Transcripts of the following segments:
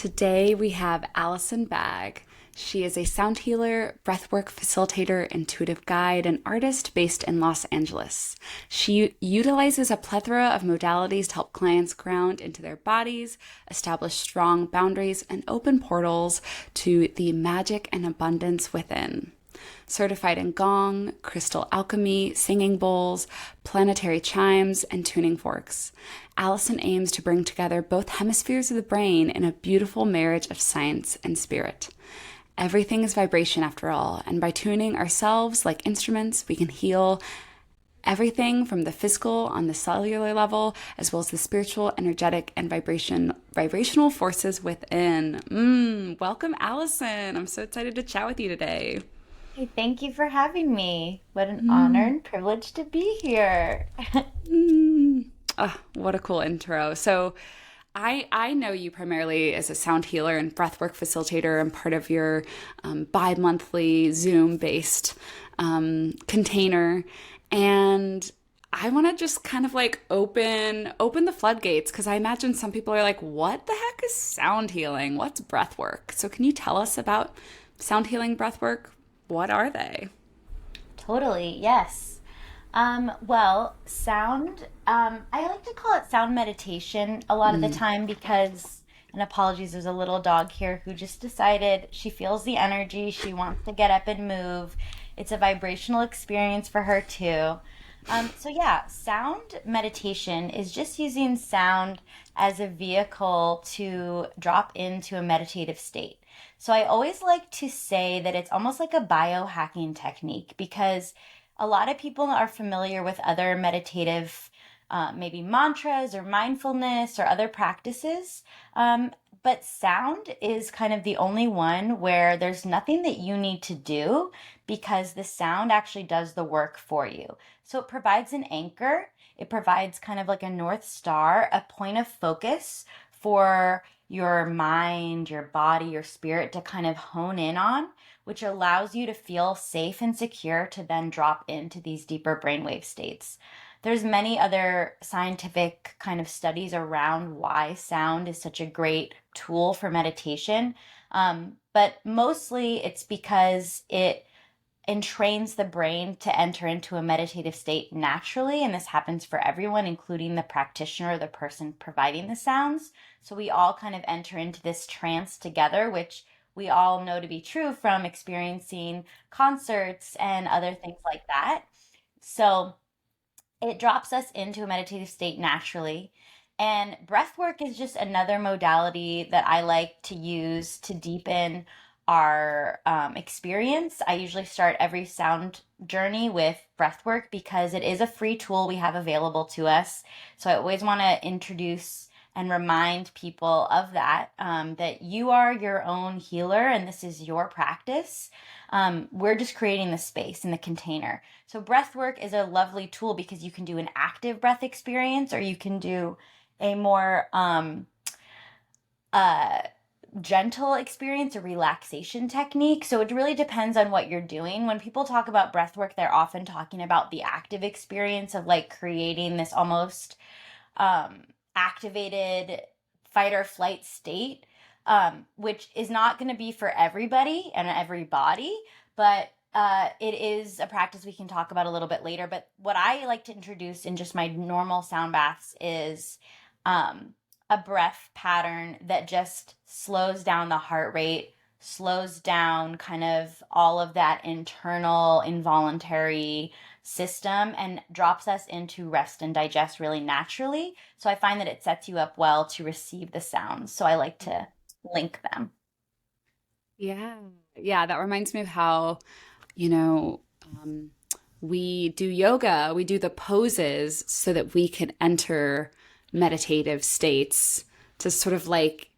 Today we have Allison Bagg. She is a sound healer, breathwork facilitator, intuitive guide, and artist based in Los Angeles. She utilizes a plethora of modalities to help clients ground into their bodies, establish strong boundaries, and open portals to the magic and abundance within. Certified in gong, crystal alchemy, singing bowls, planetary chimes, and tuning forks, Allison aims to bring together both hemispheres of the brain in a beautiful marriage of science and spirit. Everything is vibration after all, and by tuning ourselves like instruments, we can heal everything from the physical on the cellular level, as well as the spiritual, energetic, and vibrational forces within. Welcome, Allison. I'm so excited to chat with you today. Hey, thank you for having me. What an honor and privilege to be here. What a cool intro. So I know you primarily as a sound healer and breathwork facilitator and part of your bi-monthly Zoom-based container. And I want to just kind of like open the floodgates because I imagine some people are like, what the heck is sound healing? What's breathwork? So can you tell us about sound healing breathwork? What are they? Totally, yes. Well, sound, I like to call it sound meditation a lot of the time because, and apologies, there's a little dog here who just decided she feels the energy, she wants to get up and move. It's a vibrational experience for her too. So yeah, sound meditation is just using sound as a vehicle to drop into a meditative state. So I always like to say that it's almost like a biohacking technique because a lot of people are familiar with other meditative, maybe mantras or mindfulness or other practices. But sound is kind of the only one where there's nothing that you need to do because the sound actually does the work for you. So it provides an anchor, it provides kind of like a North Star, a point of focus for your mind, your body, your spirit to kind of hone in on, which allows you to feel safe and secure to then drop into these deeper brainwave states. There's many other scientific kind of studies around why sound is such a great tool for meditation. But mostly it's because it entrains the brain to enter into a meditative state naturally. And this happens for everyone, including the practitioner or the person providing the sounds. So we all kind of enter into this trance together, which we all know to be true from experiencing concerts and other things like that. So it drops us into a meditative state naturally. And breath work is just another modality that I like to use to deepen our experience. I usually start every sound journey with breath work because it is a free tool we have available to us. So I always want to introduce and remind people of that, that you are your own healer and this is your practice. We're just creating the space in the container. So breath work is a lovely tool because you can do an active breath experience or you can do a more uh, gentle experience, a relaxation technique. So it really depends on what you're doing. When people talk about breath work, they're often talking about the active experience of like creating this almost activated fight or flight state, which is not going to be for everybody and every body, but it is a practice we can talk about a little bit later. But what I like to introduce in just my normal sound baths is a breath pattern that just slows down the heart rate, slows down kind of all of that internal involuntary system and drops us into rest and digest really naturally. So I find that it sets you up well to receive the sounds. So I like to link them. Yeah. Yeah, that reminds me of how, you know, um, we do yoga, we do the poses so that we can enter meditative states to sort of like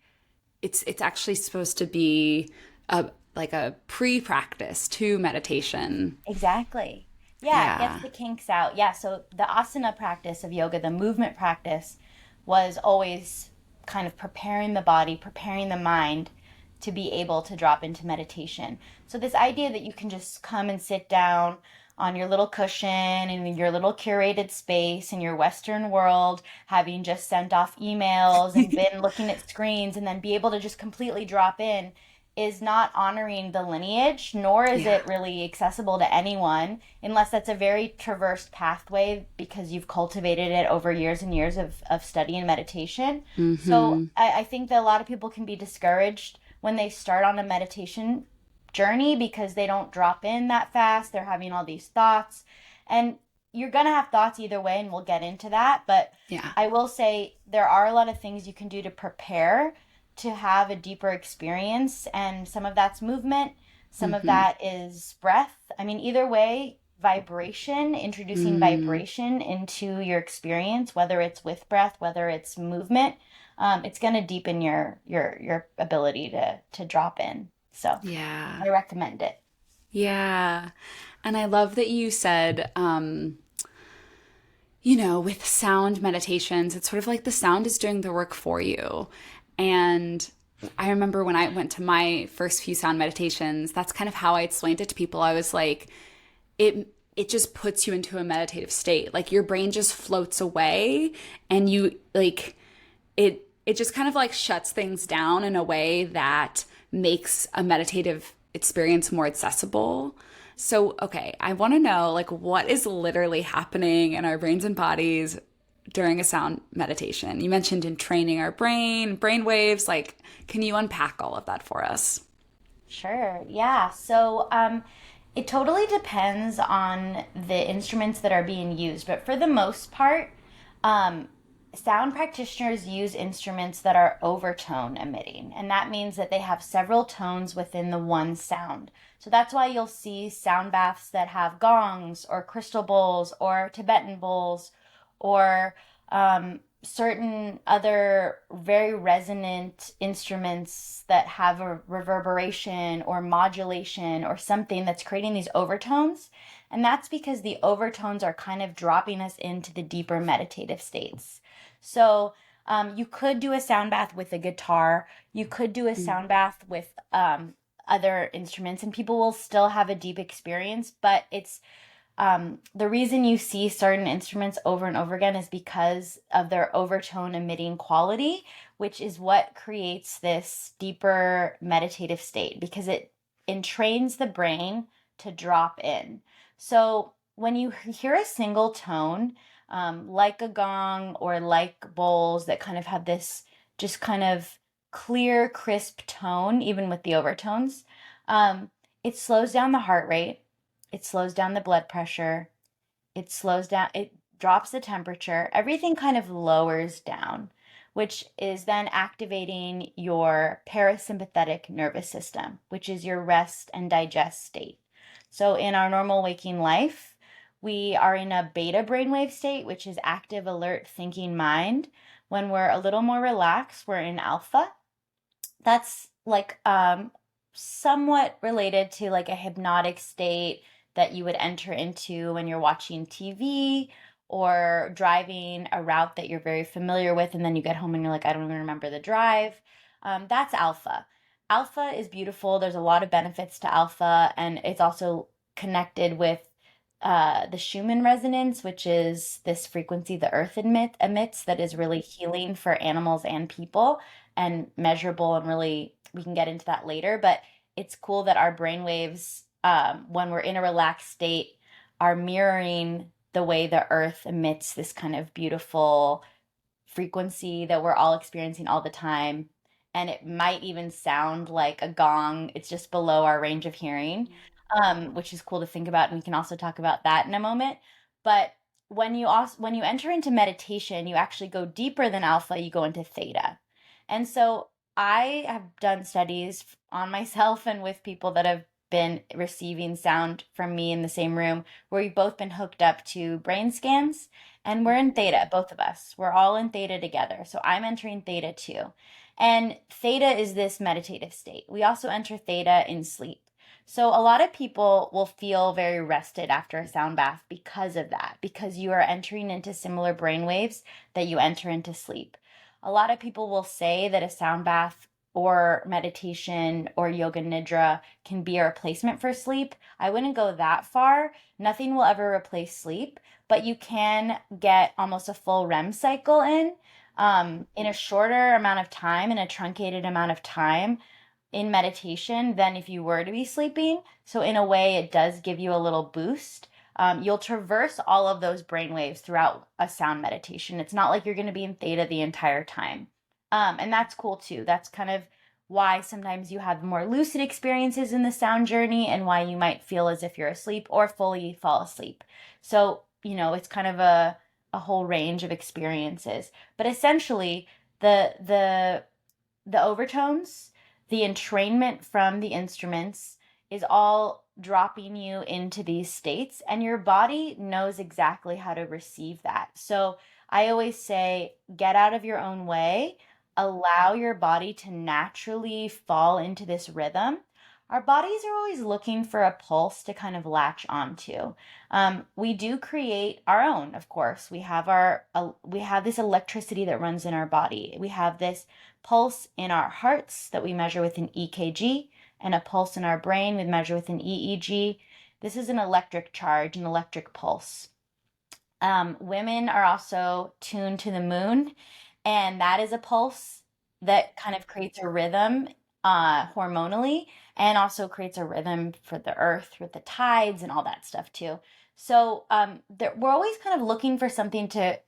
it's actually supposed to be a like a pre-practice to meditation. Exactly. Yeah, it gets Yeah. the kinks out. Yeah, so the asana practice of yoga, the movement practice, was always kind of preparing the body, preparing the mind to be able to drop into meditation. So this idea that you can just come and sit down on your little cushion in your little curated space in your Western world, having just sent off emails and been looking at screens, and then be able to just completely drop in is not honoring the lineage, nor is Yeah. it really accessible to anyone unless that's a very traversed pathway because you've cultivated it over years and years of study and meditation. So Mm-hmm. I think that a lot of people can be discouraged when they start on a meditation journey because they don't drop in that fast. They're having all these thoughts. And you're going to have thoughts either way, and we'll get into that. But Yeah. I will say there are a lot of things you can do to prepare to have a deeper experience. And some of that's movement, some of Mm-hmm. that is breath. I mean, either way, vibration, introducing Mm. vibration into your experience, whether it's with breath, whether it's movement, it's going to deepen your ability to drop in. So Yeah. I recommend it. Yeah. And I love that you said, with sound meditations, it's sort of like the sound is doing the work for you. And I remember when I went to my first few sound meditations, that's kind of how I explained it to people. I was like, it just puts you into a meditative state. Like your brain just floats away and you like it just kind of like shuts things down in a way that makes a meditative experience more accessible. So, okay, I want to know like what is literally happening in our brains and bodies during a sound meditation. You mentioned in training our brain waves, like can you unpack all of that for us? Sure. Yeah. So, it totally depends on the instruments that are being used, but for the most part, um, sound practitioners use instruments that are overtone emitting, and that means that they have several tones within the one sound. So that's why you'll see sound baths that have gongs or crystal bowls or Tibetan bowls or certain other very resonant instruments that have a reverberation or modulation or something that's creating these overtones. And that's because the overtones are kind of dropping us into the deeper meditative states. So you could do a sound bath with a guitar. You could do a sound bath with other instruments, and people will still have a deep experience. But it's the reason you see certain instruments over and over again is because of their overtone emitting quality, which is what creates this deeper meditative state because it entrains the brain to drop in. So when you hear a single tone, like a gong or like bowls that kind of have this just kind of clear, crisp tone, even with the overtones, it slows down the heart rate, it slows down the blood pressure, it drops the temperature, everything kind of lowers down, which is then activating your parasympathetic nervous system, which is your rest and digest state. So in our normal waking life, we are in a beta brainwave state, which is active, alert, thinking mind. When we're a little more relaxed, we're in alpha. That's like somewhat related to like a hypnotic state that you would enter into when you're watching TV or driving a route that you're very familiar with, and then you get home and you're like, I don't even remember the drive. That's alpha. Alpha is beautiful. There's a lot of benefits to alpha, and it's also connected with the Schumann resonance, which is this frequency the earth emits that is really healing for animals and people and measurable, and really we can get into that later. But it's cool that our brain waves, when we're in a relaxed state, are mirroring the way the earth emits this kind of beautiful frequency that we're all experiencing all the time. And it might even sound like a gong. It's just below our range of hearing, which is cool to think about. And we can also talk about that in a moment. But when you enter into meditation, you actually go deeper than alpha, you go into theta. And so I have done studies on myself and with people that have been receiving sound from me in the same room where we've both been hooked up to brain scans, and we're in theta, both of us. We're all in theta together. So I'm entering theta too. And theta is this meditative state. We also enter theta in sleep. So a lot of people will feel very rested after a sound bath because of that, because you are entering into similar brain waves that you enter into sleep. A lot of people will say that a sound bath or meditation or yoga nidra can be a replacement for sleep. I wouldn't go that far. Nothing will ever replace sleep, but you can get almost a full REM cycle in a shorter amount of time, in a truncated amount of time in meditation than if you were to be sleeping. So in a way, it does give you a little boost. You'll traverse all of those brain waves throughout a sound meditation. It's not like you're going to be in theta the entire time. And that's cool too. That's kind of why sometimes you have more lucid experiences in the sound journey and why you might feel as if you're asleep or fully fall asleep. So, it's kind of a whole range of experiences. But essentially, the overtones, the entrainment from the instruments is all dropping you into these states, and your body knows exactly how to receive that. So I always say, get out of your own way, allow your body to naturally fall into this rhythm. Our bodies are always looking for a pulse to kind of latch onto. We do create our own, of course. We have this electricity that runs in our body. We have this pulse in our hearts that we measure with an EKG, and a pulse in our brain we measure with an EEG. This is an electric charge, an electric pulse. Women are also tuned to the moon, and that is a pulse that kind of creates a rhythm hormonally, and also creates a rhythm for the earth with the tides and all that stuff too. So we're always kind of looking for something to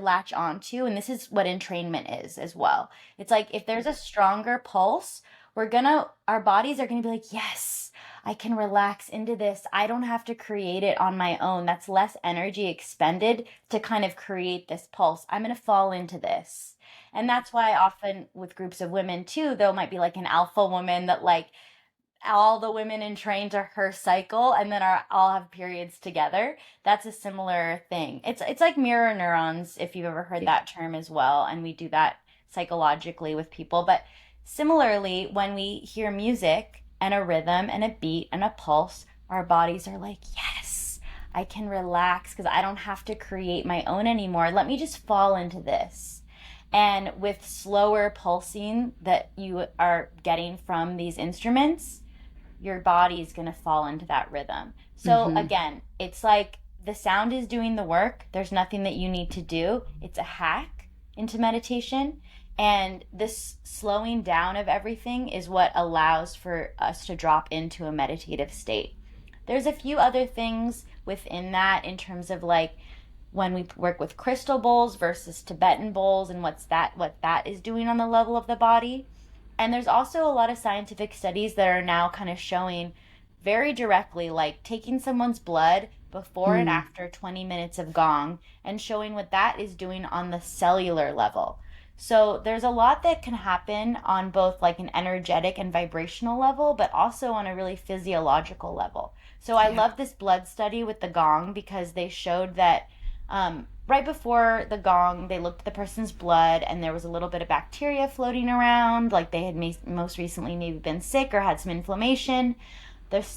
latch onto, and this is what entrainment is as well. It's like if there's a stronger pulse, our bodies are gonna be like, yes, I can relax into this. I don't have to create it on my own. That's less energy expended to kind of create this pulse. I'm gonna fall into this. And that's why often with groups of women too, there might be like an alpha woman that like all the women entrained to her cycle and then all have periods together. That's a similar thing. It's like mirror neurons, if you've ever heard that term as well, and we do that psychologically with people. But similarly, when we hear music and a rhythm and a beat and a pulse, our bodies are like, yes, I can relax because I don't have to create my own anymore. Let me just fall into this. And with slower pulsing that you are getting from these instruments, your body is going to fall into that rhythm. So again, it's like the sound is doing the work. There's nothing that you need to do. It's a hack into meditation. And this slowing down of everything is what allows for us to drop into a meditative state. There's a few other things within that in terms of like when we work with crystal bowls versus Tibetan bowls and what that is doing on the level of the body. And there's also a lot of scientific studies that are now kind of showing very directly, like taking someone's blood before and after 20 minutes of gong and showing what that is doing on the cellular level. So there's a lot that can happen on both like an energetic and vibrational level, but also on a really physiological level. So I love this blood study with the gong because they showed that right before the gong, they looked at the person's blood and there was a little bit of bacteria floating around, like they had most recently maybe been sick or had some inflammation.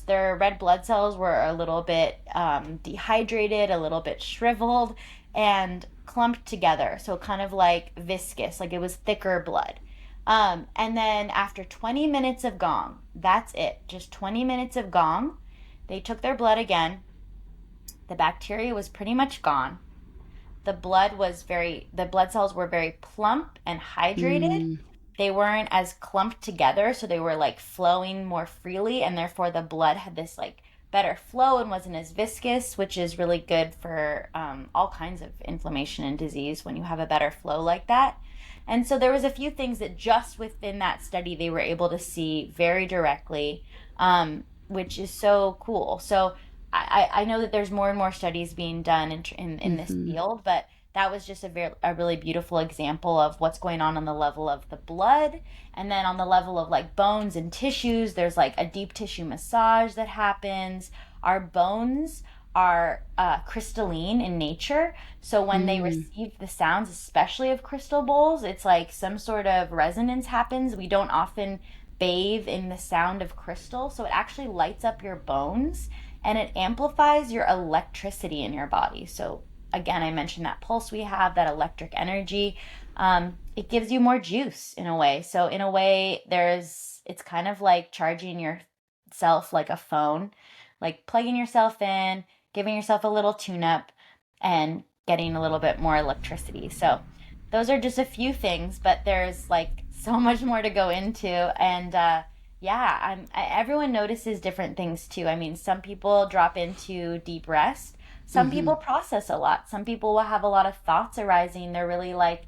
Their red blood cells were a little bit dehydrated, a little bit shriveled, and clumped together. So kind of like viscous, like it was thicker blood. And then after 20 minutes of gong, that's it, just 20 minutes of gong, they took their blood again. The bacteria was pretty much gone. The blood cells were very plump and hydrated. They weren't as clumped together, so they were like flowing more freely, and therefore the blood had this like better flow and wasn't as viscous, which is really good for all kinds of inflammation and disease when you have a better flow like that. And so there was a few things that just within that study they were able to see very directly, which is so cool. So I know that there's more and more studies being done in this field, but that was just a really beautiful example of what's going on the level of the blood. And then on the level of like bones and tissues, there's like a deep tissue massage that happens. Our bones are crystalline in nature. So when they receive the sounds, especially of crystal bowls, it's like some sort of resonance happens. We don't often bathe in the sound of crystal. So it actually lights up your bones and it amplifies your electricity in your body. So again, I mentioned that pulse we have, that electric energy. it gives you more juice in a way. So in a way, it's kind of like charging yourself like a phone, like plugging yourself in, giving yourself a little tune up, and getting a little bit more electricity. So those are just a few things, but there's like so much more to go into. And yeah, everyone notices different things too. I mean, some people drop into deep rest. Some Mm-hmm. people process a lot. Some people will have a lot of thoughts arising. They're really like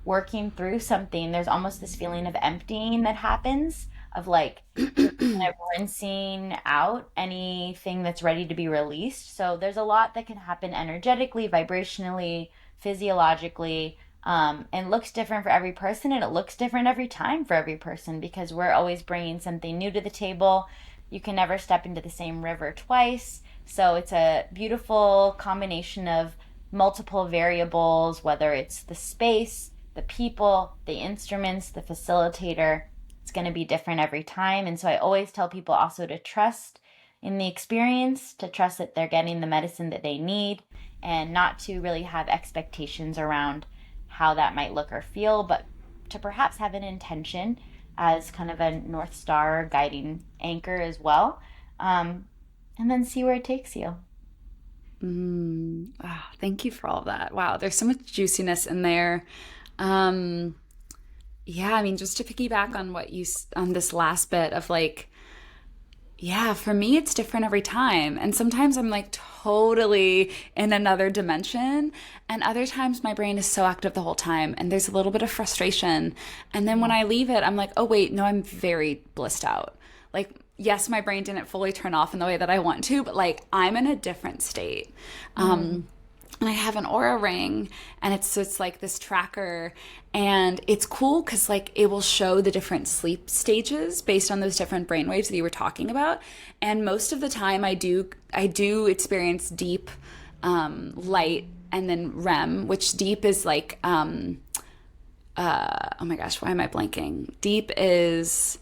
working through something. There's almost this feeling of emptying that happens, of like you're kind of rinsing out anything that's ready to be released. So there's a lot that can happen energetically, vibrationally, physiologically, and looks different for every person, and it looks different every time for every person because we're always bringing something new to the table. You can never step into the same river twice. So it's a beautiful combination of multiple variables, whether it's the space, the people, the instruments, the facilitator. It's going to be different every time. And so I always tell people also to trust in the experience, to trust that they're getting the medicine that they need, and not to really have expectations around how that might look or feel, but to perhaps have an intention as kind of a North Star guiding anchor as well. And then see where it takes you. Oh, thank you for all of that. Wow, there's so much juiciness in there. Um, yeah, I mean, just to piggyback on on this last bit of like, yeah, for me, it's different every time. And sometimes I'm like totally in another dimension. And other times my brain is so active the whole time. And there's a little bit of frustration. And then when Yeah. I leave it, I'm like, oh, wait, no, I'm very blissed out. Like, yes, my brain didn't fully turn off in the way that I want to, but like I'm in a different state. Mm. And I have an aura ring, and it's like this tracker, and it's cool because like it will show the different sleep stages based on those different brainwaves that you were talking about. And most of the time I do experience deep, light, and then REM, which deep is like oh my gosh, why am I blanking? Deep is,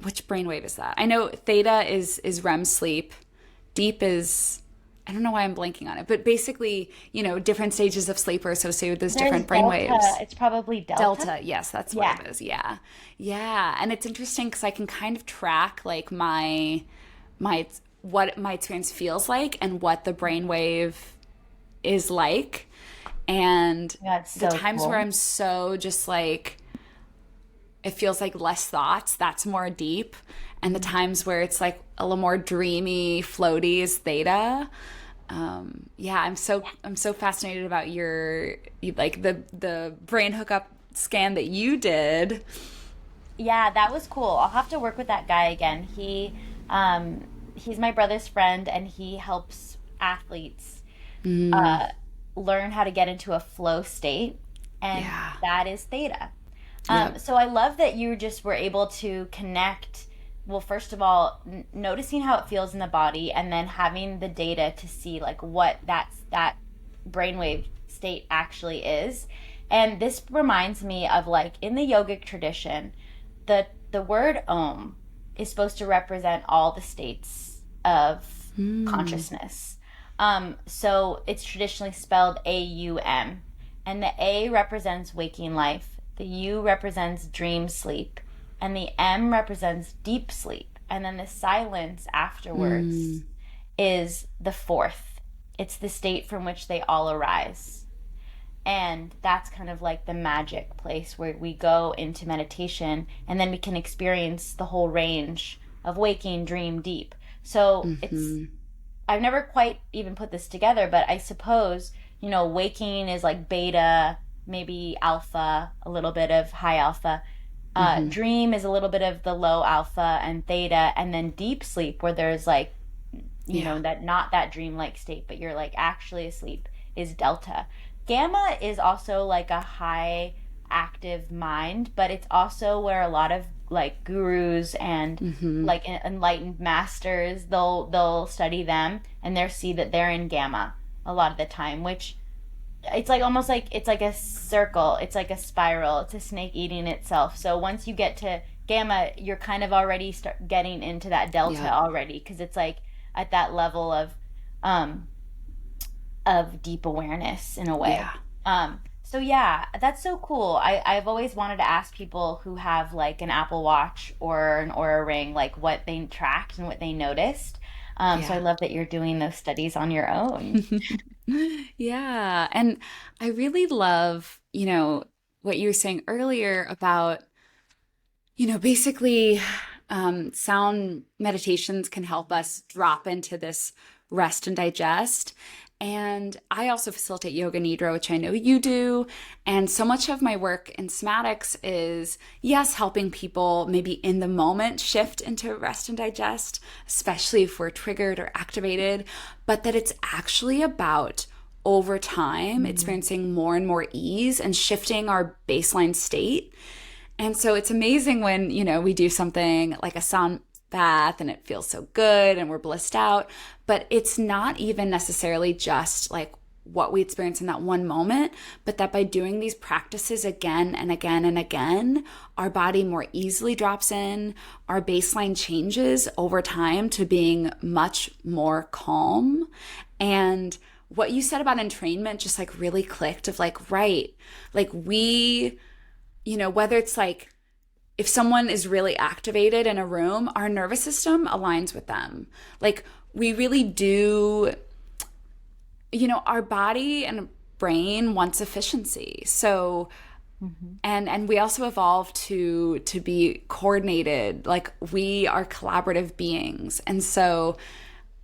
which brainwave is that? I know theta is REM sleep. Deep is, I don't know why I'm blanking on it, but basically, different stages of sleep are associated with those There's different Delta. brainwaves. It's probably Delta. Delta, yes, that's what Yeah. it is. Yeah, yeah, and it's interesting because I can kind of track like my what my experience feels like and what the brainwave is like, and Yeah, it's the so times where cool. I'm so just like it feels like less thoughts, that's more deep. And the times where it's like a little more dreamy, floaty is theta. Yeah, I'm so fascinated about like the brain hookup scan that you did. Yeah, that was cool. I'll have to work with that guy again. He's my brother's friend, and he helps athletes uh, learn how to get into a flow state, and Yeah. that is theta. Yep. So I love that you just were able to connect. Well, first of all, noticing how it feels in the body, and then having the data to see like what that brainwave state actually is. And this reminds me of like in the yogic tradition, the word Om is supposed to represent all the states of consciousness. So it's traditionally spelled AUM, and the A represents waking life, the U represents dream sleep, and the M represents deep sleep. And then the silence afterwards is the fourth. It's the state from which they all arise. And that's kind of like the magic place where we go into meditation, and then we can experience the whole range of waking, dream, deep. So I've never quite even put this together, but I suppose, waking is like beta, maybe alpha, a little bit of high alpha. Dream is a little bit of the low alpha and theta, and then deep sleep, where there's like, Yeah. that not that dreamlike state, but you're like actually asleep, is delta. Gamma is also like a high active mind, but it's also where a lot of like gurus and like enlightened masters, they'll study them, and they'll see that they're in gamma a lot of the time, which it's like almost like it's like a circle, it's like a spiral, it's a snake eating itself. So once you get to gamma, you're kind of already start getting into that delta Yep. already, because it's like at that level um of deep awareness in a way. Yeah. Um, So yeah, that's so cool. I've always wanted to ask people who have like an Apple Watch or an Aura Ring, like what they tracked and what they noticed. So I Yeah. love that you're doing those studies on your own. Yeah. And I really love, what you were saying earlier about, basically, sound meditations can help us drop into this rest and digest. And I also facilitate yoga nidra, which I know you do. And so much of my work in somatics is, yes, helping people maybe in the moment shift into rest and digest, especially if we're triggered or activated, but that it's actually about over time Mhm. experiencing more and more ease and shifting our baseline state. And so it's amazing when, we do something like a sound bath and it feels so good and we're blissed out, but it's not even necessarily just like what we experience in that one moment, but that by doing these practices again and again and again, our body more easily drops in, our baseline changes over time to being much more calm. And what you said about entrainment just like really clicked of like, right, like whether it's like if someone is really activated in a room, our nervous system aligns with them. Like we really do, our body and brain wants efficiency. So Mhm. and we also evolved to be coordinated. Like we are collaborative beings. And so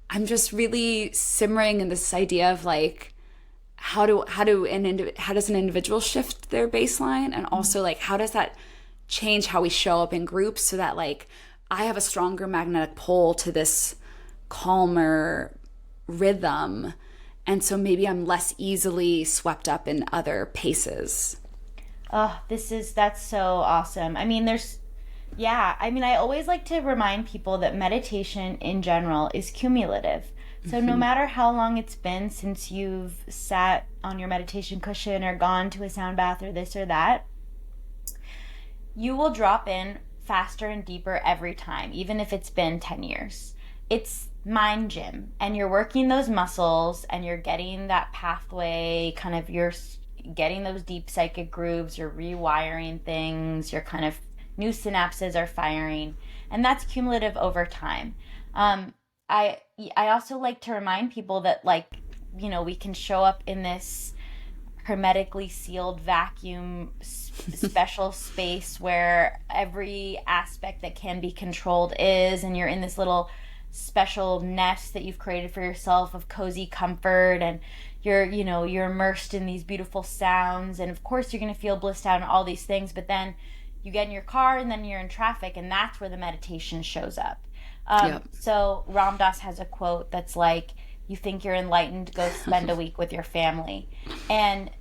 I'm just really simmering in this idea of like how does an individual shift their baseline, and also like how does that change how we show up in groups so that like I have a stronger magnetic pull to this calmer rhythm, and so maybe I'm less easily swept up in other paces. Oh, that's so awesome. I mean, yeah, I mean, I always like to remind people that meditation in general is cumulative. So no Hmm. matter how long it's been since you've sat on your meditation cushion or gone to a sound bath or this or that, you will drop in faster and deeper every time, even if it's been 10 years. It's mind gym, and you're working those muscles and you're getting that pathway, kind of, you're getting those deep psychic grooves, you're rewiring things, you're kind of new synapses are firing, and that's cumulative over time. Um, I I also like to remind people that like, we can show up in this hermetically sealed vacuum special space where every aspect that can be controlled is, and you're in this little special nest that you've created for yourself of cozy comfort, and you're immersed in these beautiful sounds, and of course you're going to feel blissed out and all these things, but then you get in your car and then you're in traffic, and that's where the meditation shows up. Yep. So Ram Dass has a quote that's like, you think you're enlightened, go spend a week with your family. And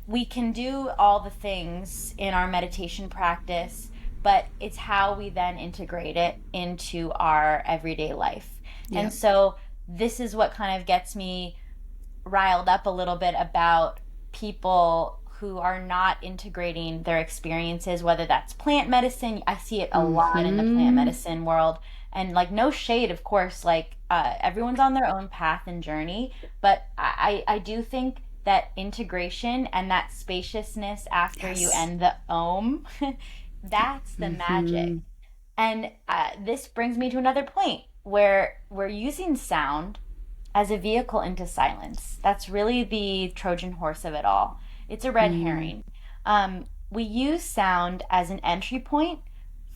we can do all the things in our meditation practice, but it's how we then integrate it into our everyday life. And Yep. so this is what kind of gets me riled up a little bit about people who are not integrating their experiences, whether that's plant medicine. I see it a lot in the plant Hmm. medicine world. And like, no shade, of course, like everyone's on their own path and journey. But I do think that integration and that spaciousness after you Yes. end the om, that's the magic. Hmm. And this brings me to another point where we're using sound as a vehicle into silence. That's really the Trojan horse of it all. It's a red Hmm. herring. We use sound as an entry point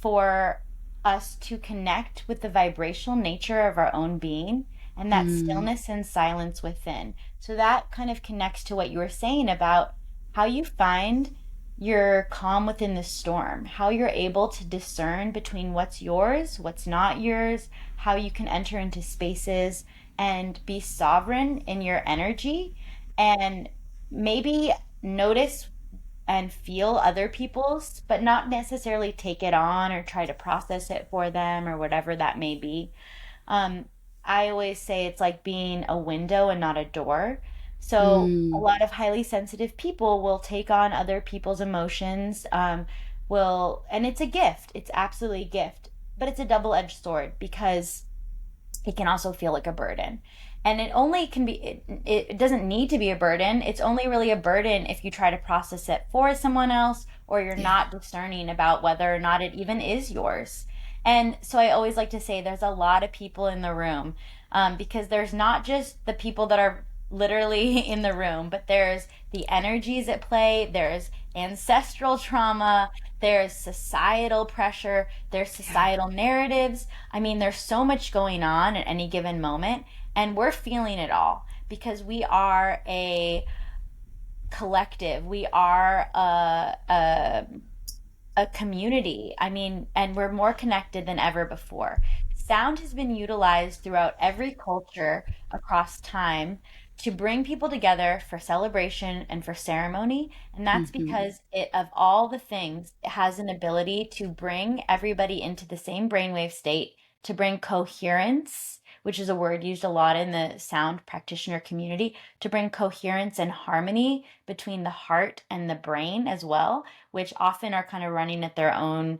for us to connect with the vibrational nature of our own being and that Hmm. stillness and silence within. So that kind of connects to what you were saying about how you find your calm within the storm, how you're able to discern between what's yours, what's not yours, how you can enter into spaces and be sovereign in your energy, and maybe notice and feel other people's, but not necessarily take it on or try to process it for them or whatever that may be. Um, I always say it's like being a window and not a door. So a Hmm. lot of highly sensitive people will take on other people's emotions, and it's a gift. It's absolutely a gift, but it's a double-edged sword because it can also feel like a burden. And it only can be, it doesn't need to be a burden. It's only really a burden if you try to process it for someone else, or you're Yeah. not discerning about whether or not it even is yours. And so I always like to say there's a lot of people in the room, because there's not just the people that are literally in the room, but there's the energies at play, there's ancestral trauma, there's societal pressure, there's Yeah. societal narratives. I mean, there's so much going on at any given moment, and we're feeling it all because we are a collective. We are a community. I mean, and we're more connected than ever before. Sound has been utilized throughout every culture across time to bring people together for celebration and for ceremony. And that's Hmm. because it, of all the things, it has an ability to bring everybody into the same brainwave state, to bring coherence, which is a word used a lot in the sound practitioner community, to bring coherence and harmony between the heart and the brain as well, which often are kind of running at their own,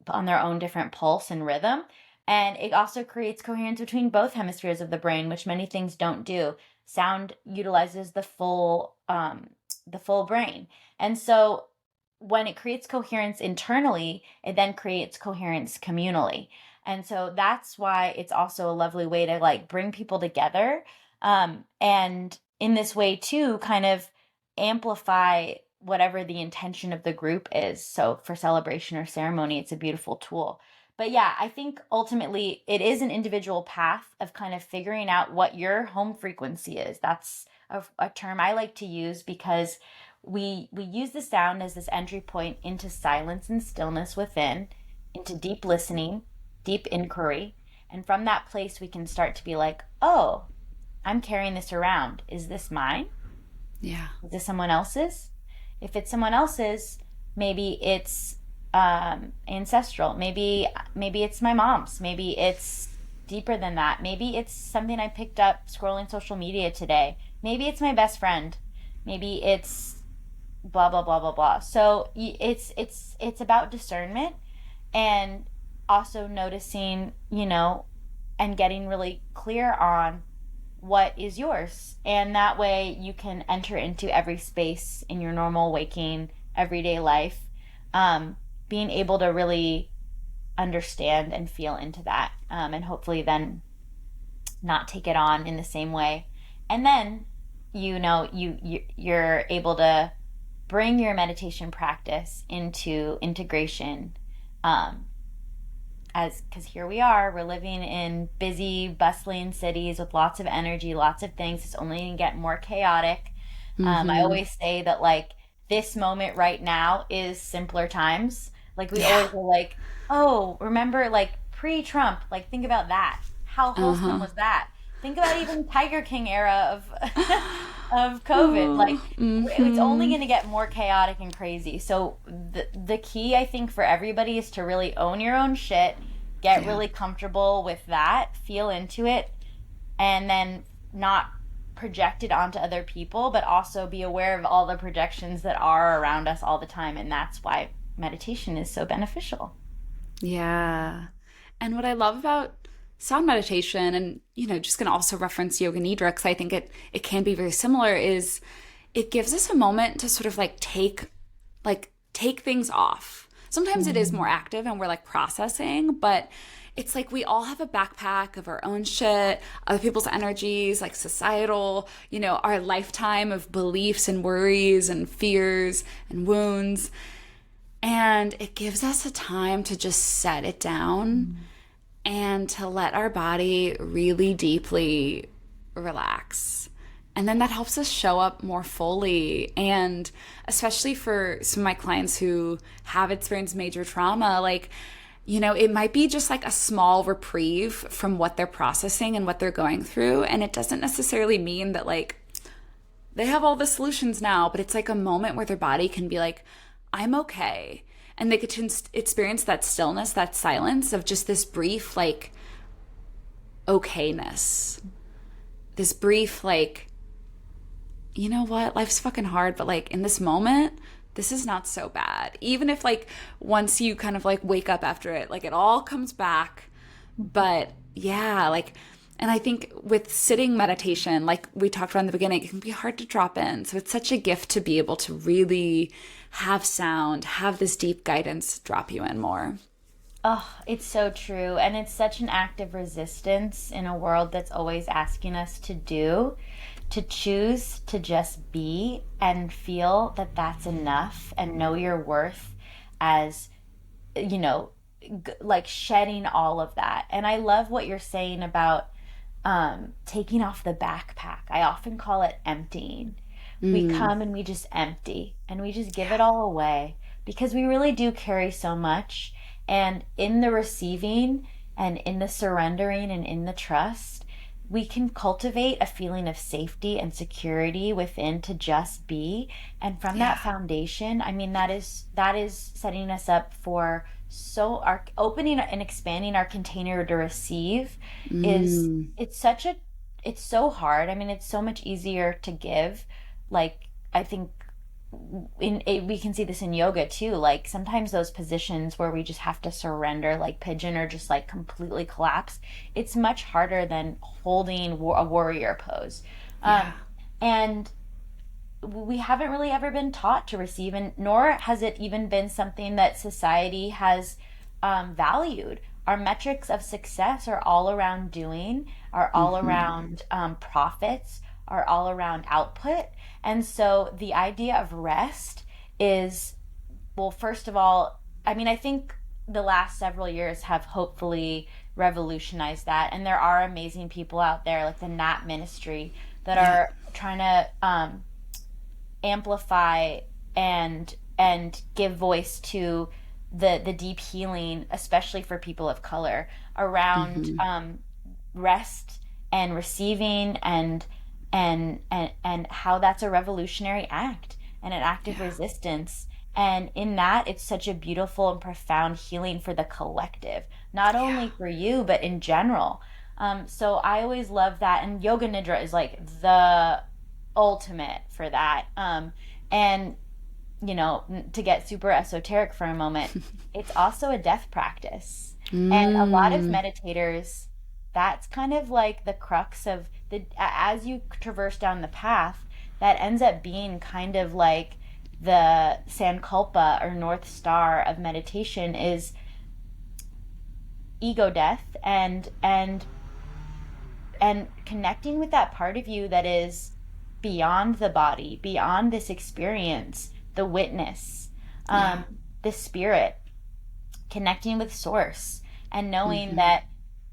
on their own different pulse and rhythm. And it also creates coherence between both hemispheres of the brain, which many things don't do. Sound utilizes the full brain. And so when it creates coherence internally, it then creates coherence communally. And so that's why it's also a lovely way to like bring people together. And in this way too, kind of amplify whatever the intention of the group is. So for celebration or ceremony, it's a beautiful tool. But yeah, I think ultimately it is an individual path of kind of figuring out what your home frequency is. That's a term I like to use because we use the sound as this entry point into silence and stillness within, into deep listening, deep inquiry. And from that place, we can start to be like, oh, I'm carrying this around. Is this mine? Yeah. Is this someone else's? If it's someone else's, maybe it's ancestral. Maybe it's my mom's. Maybe it's deeper than that. Maybe it's something I picked up scrolling social media today. Maybe it's my best friend. Maybe it's blah blah blah blah blah. So it's about discernment and also noticing, and getting really clear on what is yours. And that way you can enter into every space in your normal waking everyday life, um, being able to really understand and feel into that, and hopefully then not take it on in the same way. And then you're able to bring your meditation practice into integration, um, as because here we are, we're living in busy bustling cities with lots of energy, lots of things. It's only going to get more chaotic. I Hmm. always say that like this moment right now is simpler times. Like we Yeah. always were like, oh, remember like pre-Trump, like think about that. How wholesome Uh-huh. was that? Think about even Tiger King era of of COVID. Like Oh. it's only Hmm. going to get more chaotic and crazy. So the key I think for everybody is to really own your own shit, get Yeah. really comfortable with that, feel into it, and then not project it onto other people, but also be aware of all the projections that are around us all the time. And that's why meditation is so beneficial. Yeah. And what I love about sound meditation, and just gonna also reference yoga nidra because I think it can be very similar, is it gives us a moment to sort of take things off. Sometimes it is more Mhm. active and we're like processing, but it's like we all have a backpack of our own shit, other people's energies, like societal, our lifetime of beliefs and worries and fears and wounds. And it gives us a time to just set it down and to let our body really deeply relax. And then that helps us show up more fully. And especially for some of my clients who have experienced major trauma, it might be just like a small reprieve from what they're processing and what they're going through. And it doesn't necessarily mean that they have all the solutions now, but it's like a moment where their body can be like, I'm okay. And they get to experience that stillness, that silence of just this brief, okayness. This brief, you know what? Life's fucking hard, but in this moment, this is not so bad. Even if, once you kind of wake up after it, it all comes back. But yeah, And I think with sitting meditation, like we talked about in the beginning, it can be hard to drop in. So it's such a gift to be able to really have sound, have this deep guidance drop you in more. Oh, it's so true. And it's such an act of resistance in a world that's always asking us to choose to just be and feel that that's enough and know your worth as, you know, like shedding all of that. And I love what you're saying about taking off the backpack. I often call it emptying. We Mm, come and we just empty and we just give it all away because we really do carry so much. And in the receiving and in the surrendering and in the trust, we can cultivate a feeling of safety and security within to just be. And from that yeah. foundation, I mean, that is setting us up for so our opening and expanding our container to receive is Mm, it's such a it's so hard. I mean, it's so much easier to give. Like, I think we can see this in yoga too. Like sometimes those positions where we just have to surrender, like pigeon, or just like completely collapse, it's much harder than holding a warrior pose. yeah. Um, and we haven't really ever been taught to receive, and nor has it even been something that society has valued. Our metrics of success are all around doing, are all Hmm. around profits, are all around output. And so the idea of rest is, well, first of all, I mean, I think the last several years have hopefully revolutionized that. And there are amazing people out there, like the Nat Ministry, that Yeah. are trying to amplify and give voice to the deep healing, especially for people of color, around Hmm. rest and receiving and how that's a revolutionary act and an act of Yeah. resistance. And in that, it's such a beautiful and profound healing for the collective, not Yeah. only for you, but in general. So I always love that. And Yoga Nidra is like the ultimate for that. And, to get super esoteric for a moment, it's also a death practice. And a lot of Mm, meditators, that's kind of like the crux of as you traverse down the path, that ends up being kind of like the Sankalpa or North Star of meditation is ego death and connecting with that part of you that is beyond the body, beyond this experience, the witness, yeah. um, the spirit, connecting with source, and knowing Hmm. that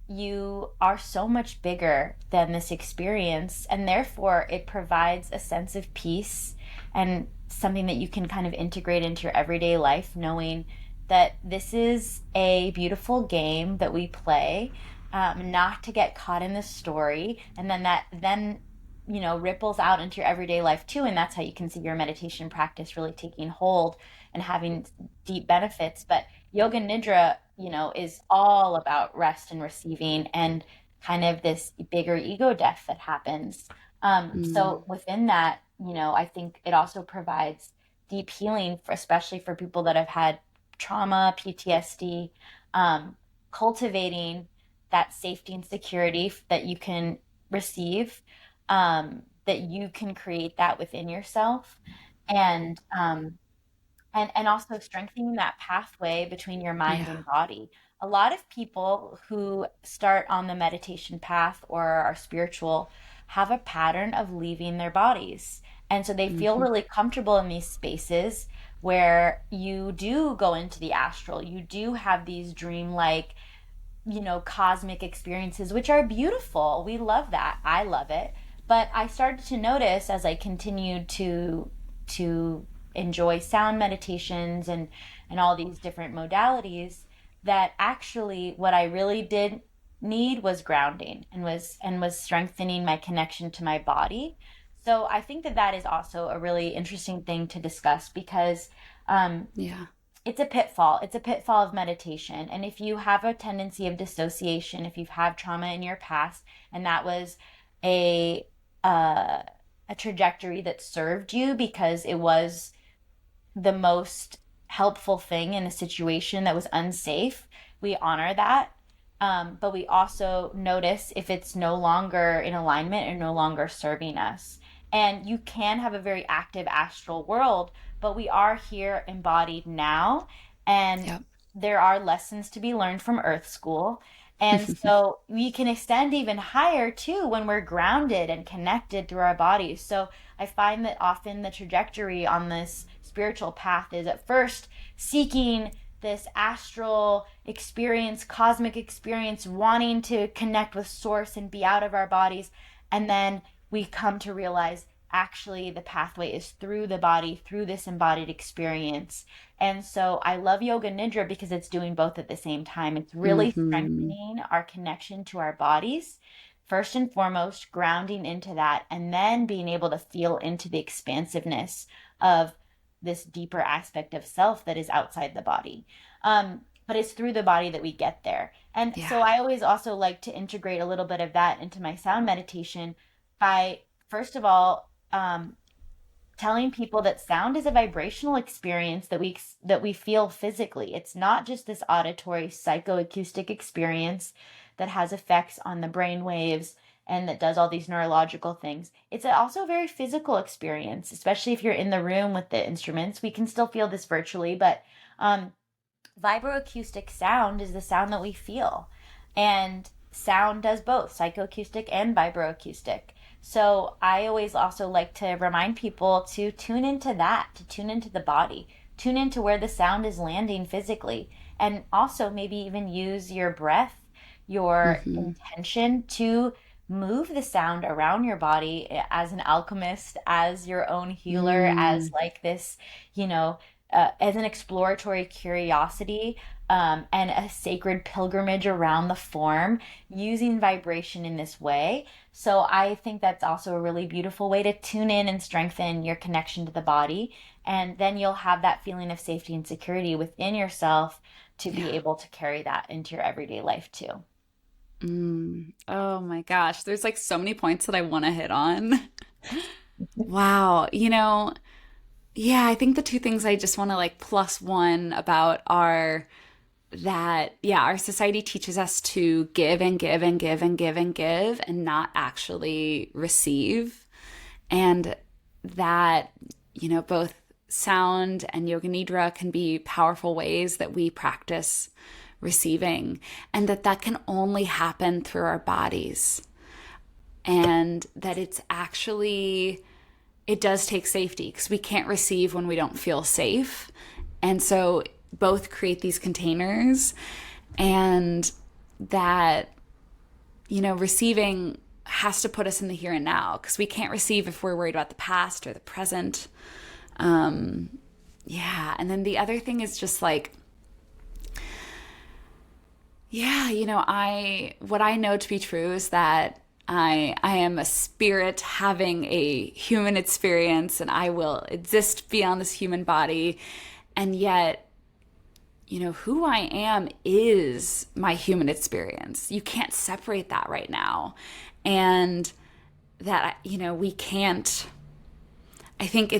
you are so much bigger than this experience, and therefore it provides a sense of peace and something that you can kind of integrate into your everyday life, knowing that this is a beautiful game that we play, not to get caught in the story, and then that then ripples out into your everyday life too, and that's how you can see your meditation practice really taking hold and having deep benefits. But yoga nidra, is all about rest and receiving and kind of this bigger ego death that happens. So Mm, within that, I think it also provides deep healing, especially for people that have had trauma, PTSD, um, cultivating that safety and security that you can receive, that you can create that within yourself. And also strengthening that pathway between your mind yeah. and body. A lot of people who start on the meditation path or are spiritual have a pattern of leaving their bodies. And so they feel Hmm. really comfortable in these spaces where you do go into the astral. You do have these dreamlike, cosmic experiences, which are beautiful. We love that. I love it. But I started to notice as I continued to enjoy sound meditations and all these different modalities that actually what I really did need was grounding and was strengthening my connection to my body. So I think that is also a really interesting thing to discuss because um, Yeah. it's a pitfall. It's a pitfall of meditation. And if you have a tendency of dissociation, if you've had trauma in your past, and that was a uh, a trajectory that served you because it was the most helpful thing in a situation that was unsafe, we honor that. But we also notice if it's no longer in alignment or no longer serving us. And you can have a very active astral world, but we are here embodied now. And Yep. there are lessons to be learned from Earth School. And so we can extend even higher too when we're grounded and connected through our bodies. So I find that often the trajectory on this spiritual path is at first seeking this astral experience, cosmic experience, wanting to connect with source and be out of our bodies. And then we come to realize actually the pathway is through the body, through this embodied experience. And so I love Yoga Nidra because it's doing both at the same time. It's really Hmm. strengthening our connection to our bodies. First and foremost, grounding into that, and then being able to feel into the expansiveness of this deeper aspect of self that is outside the body. But it's through the body that we get there. And Yeah. so I always also like to integrate a little bit of that into my sound meditation by, first of all, telling people that sound is a vibrational experience that we feel physically. It's not just this auditory psychoacoustic experience that has effects on the brain waves and that does all these neurological things. It's also a very physical experience, especially if you're in the room with the instruments. We can still feel this virtually, but um, vibroacoustic sound is the sound that we feel. And sound does both psychoacoustic and vibroacoustic. So I always also like to remind people to tune into that, to tune into the body, tune into where the sound is landing physically, and also maybe even use your breath, your Hmm. intention to move the sound around your body as an alchemist, as your own healer, as Mm. like this, you know, as an exploratory curiosity, and a sacred pilgrimage around the form, using vibration in this way. So I think that's also a really beautiful way to tune in and strengthen your connection to the body. And then you'll have that feeling of safety and security within yourself to be Yeah. able to carry that into your everyday life too. Mm. Oh my gosh. There's like so many points that I want to hit on. Wow. Yeah, I think the two things I just want to like plus one about are that, yeah, our society teaches us to give and give and give and give and give and not actually receive. And that, both sound and yoga nidra can be powerful ways that we practice receiving, and that can only happen through our bodies. And that it does take safety because we can't receive when we don't feel safe. And so both create these containers, and that, receiving has to put us in the here and now because we can't receive if we're worried about the past or the present. Yeah. And then the other thing is just like, yeah, what I know to be true is that I am a spirit having a human experience, and I will exist beyond this human body. And yet, who I am is my human experience. You can't separate that right now. And that, we can't, I think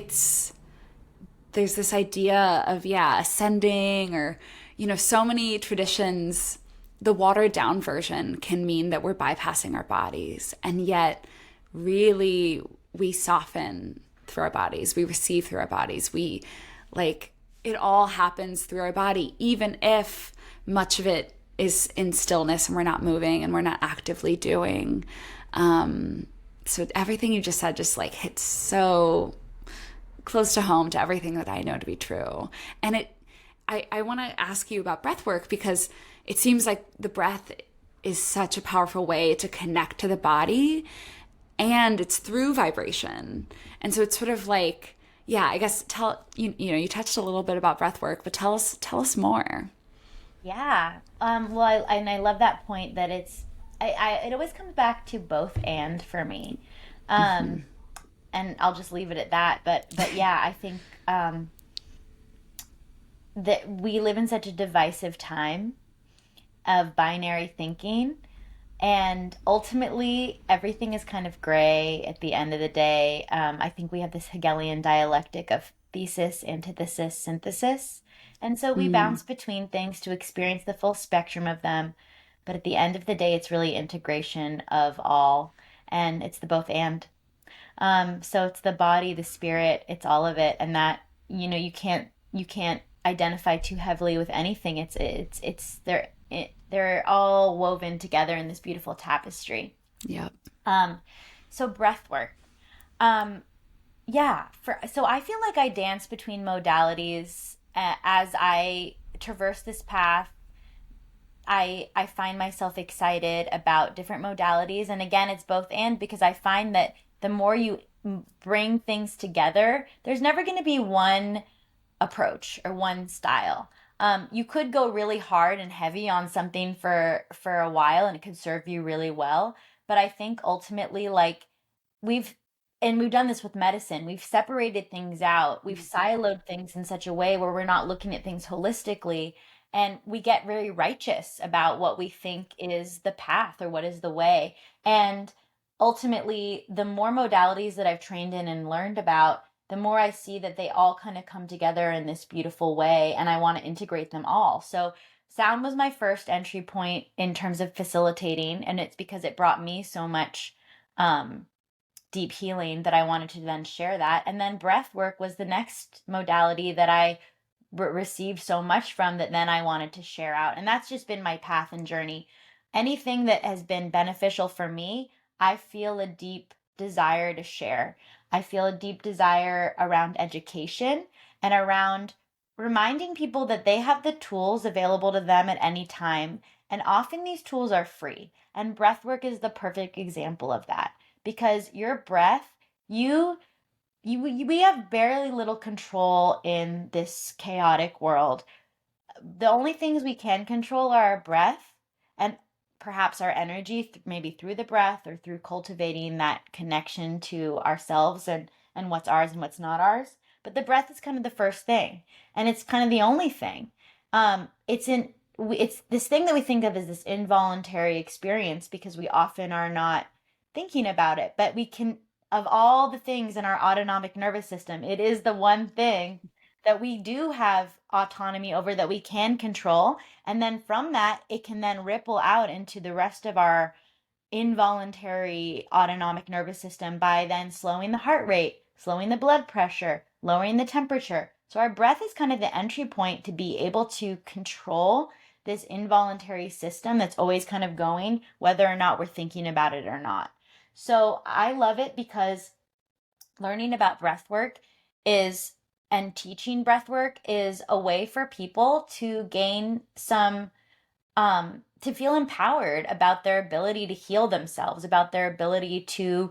there's this idea of, yeah, ascending, or, so many traditions. The watered down version can mean that we're bypassing our bodies. And yet, really, we soften through our bodies, we receive through our bodies. Like, it all happens through our body, even if much of it is in stillness and we're not moving and we're not actively doing. So everything you just said just like hits so close to home to everything that I know to be true. And I want to ask you about breath work because it seems like the breath is such a powerful way to connect to the body, and it's through vibration. And so it's sort of like, yeah, I guess you touched a little bit about breath work, but tell us more. Yeah. Well, and I love that point that it always comes back to both and for me. Um, and I'll just leave it at that. But yeah, I think that we live in such a divisive time of binary thinking, and ultimately everything is kind of gray at the end of the day. I think we have this Hegelian dialectic of thesis, antithesis, synthesis. And so we Mm. bounce between things to experience the full spectrum of them. But at the end of the day, it's really integration of all, and it's the both and. So it's the body, the spirit, it's all of it, and that you can't identify too heavily with anything. They're all woven together in this beautiful tapestry. Yep. Um, so breath work. Um, yeah, so I feel like I dance between modalities as I traverse this path. I find myself excited about different modalities, and again, it's both and, because I find that the more you bring things together, there's never going to be one approach or one style. You could go really hard and heavy on something for a while, and it could serve you really well. But I think ultimately, like, we've we've done this with medicine. We've separated things out. We've siloed things in such a way where we're not looking at things holistically, and we get very righteous about what we think is the path or what is the way. And ultimately, the more modalities that I've trained in and learned about, the more I see that they all kind of come together in this beautiful way, and I want to integrate them all. So sound was my first entry point in terms of facilitating, and it's because it brought me so much um, deep healing that I wanted to then share that. And then breath work was the next modality that I received so much from, that then I wanted to share out. And that's just been my path and journey. Anything that has been beneficial for me, I feel a deep desire to share. I feel a deep desire around education and around reminding people that they have the tools available to them at any time. And often these tools are free. And breathwork is the perfect example of that, because your breath, you we have barely little control in this chaotic world. The only things we can control are our breath and perhaps our energy, maybe through the breath or through cultivating that connection to ourselves and what's ours and what's not ours. But the breath is kind of the first thing, and it's kind of the only thing. It's this thing that we think of as this involuntary experience because we often are not thinking about it. But we can, of all the things in our autonomic nervous system, it is the one thing that we do have autonomy over, that we can control. And then from that, it can then ripple out into the rest of our involuntary autonomic nervous system by then slowing the heart rate, slowing the blood pressure, lowering the temperature. So our breath is kind of the entry point to be able to control this involuntary system that's always kind of going, whether or not we're thinking about it or not. So I love it because learning about breath work is and teaching breath work is a way for people to gain some to feel empowered about their ability to heal themselves, about their ability to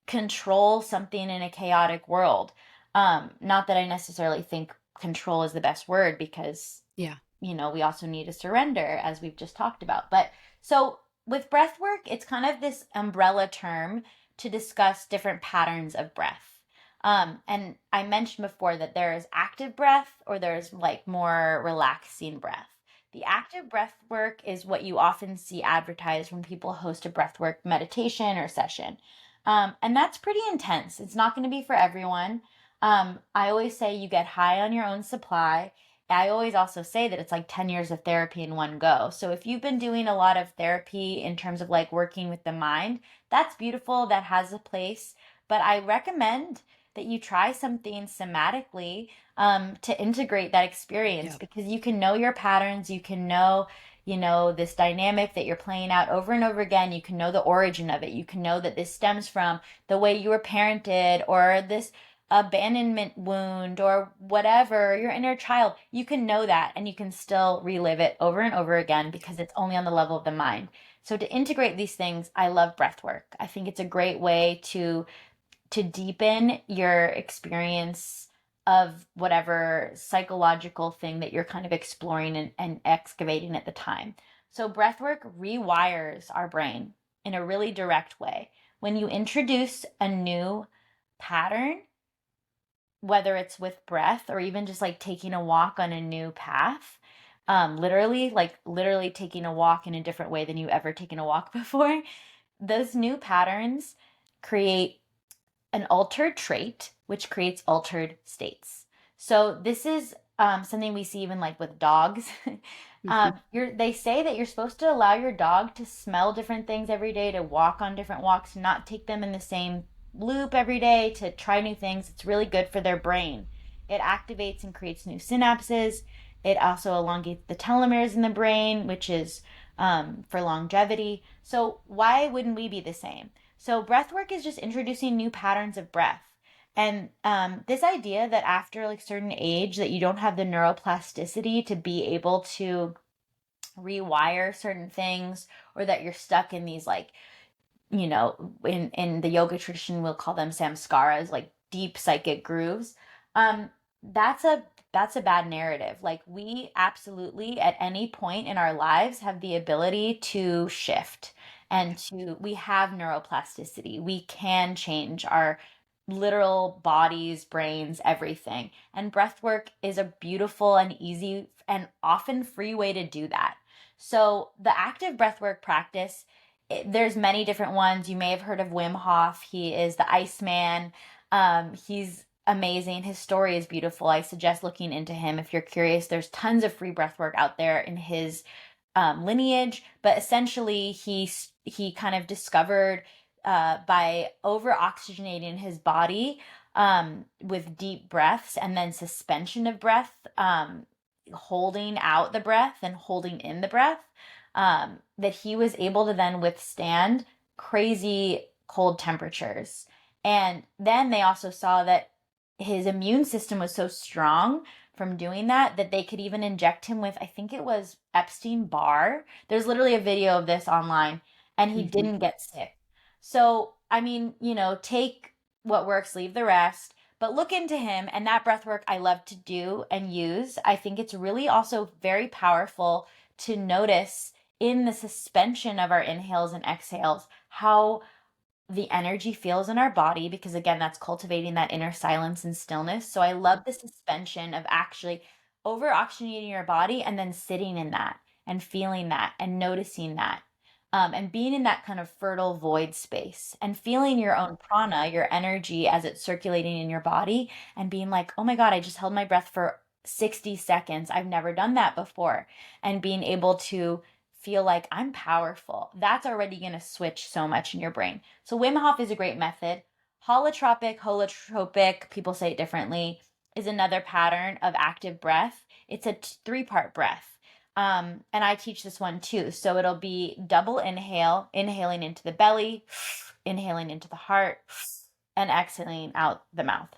control something in a chaotic world. Not that I necessarily think control is the best word, because Yeah. we also need to surrender, as we've just talked about. But so with breath work, it's kind of this umbrella term to discuss different patterns of breath. And I mentioned before that there is active breath, or there's like more relaxing breath. The active breath work is what you often see advertised when people host a breath work meditation or session. And that's pretty intense. It's not going to be for everyone. I always say you get high on your own supply. I always also say that it's like 10 years of therapy in one go. So if you've been doing a lot of therapy in terms of like working with the mind, that's beautiful. That has a place. But I recommend that you try something somatically to integrate that experience, Yep. because you can know your patterns. You can know, this dynamic that you're playing out over and over again. You can know the origin of it. You can know that this stems from the way you were parented, or this abandonment wound, or whatever, your inner child. You can know that, and you can still relive it over and over again, because it's only on the level of the mind. So to integrate these things, I love breath work. I think it's a great way to deepen your experience of whatever psychological thing that you're kind of exploring and excavating at the time. So breathwork rewires our brain in a really direct way. When you introduce a new pattern, whether it's with breath or even just like taking a walk on a new path, literally taking a walk in a different way than you ever taken a walk before, those new patterns create an altered trait, which creates altered states. So this is something we see even like with dogs. Hmm. They say that you're supposed to allow your dog to smell different things every day, to walk on different walks, not take them in the same loop every day, to try new things. It's really good for their brain. It activates and creates new synapses. It also elongates the telomeres in the brain, which is for longevity. So why wouldn't we be the same? So breath work is just introducing new patterns of breath. And this idea that after like certain age that you don't have the neuroplasticity to be able to rewire certain things, or that you're stuck in these like, in the yoga tradition we'll call them samskaras, like deep psychic grooves. um that's a that's a bad narrative. Like, we absolutely at any point in our lives have the ability to shift, and to we have neuroplasticity. We can change our literal bodies, brains, everything. And breath work is a beautiful and easy and often free way to do that. So the active breathwork practice, there's many different ones. You may have heard of Wim Hof. He is the Iceman. He's amazing. His story is beautiful. I suggest looking into him if you're curious. There's tons of free breathwork out there in his lineage, but essentially he kind of discovered by over oxygenating his body with deep breaths and then suspension of breath, holding out the breath and holding in the breath, that he was able to then withstand crazy cold temperatures. And then they also saw that his immune system was so strong from doing that that they could even inject him with, I think it was Epstein Barr. There's literally a video of this online, and he Hmm. didn't get sick. So, I mean, take what works, leave the rest. But look into him, and that breath work I love to do and use. I think it's really also very powerful to notice in the suspension of our inhales and exhales how the energy feels in our body, because again, that's cultivating that inner silence and stillness. So I love the suspension of actually over oxygenating your body and then sitting in that and feeling that and noticing that. And being in that kind of fertile void space and feeling your own prana, your energy as it's circulating in your body, and being like, oh my God, I just held my breath for 60 seconds. I've never done that before. And being able to feel like I'm powerful. That's already going to switch so much in your brain. So Wim Hof is a great method. Holotropic, people say it differently, is another pattern of active breath. It's a three-part breath. And I teach this one too. So it'll be double inhale, inhaling into the belly, inhaling into the heart, and exhaling out the mouth.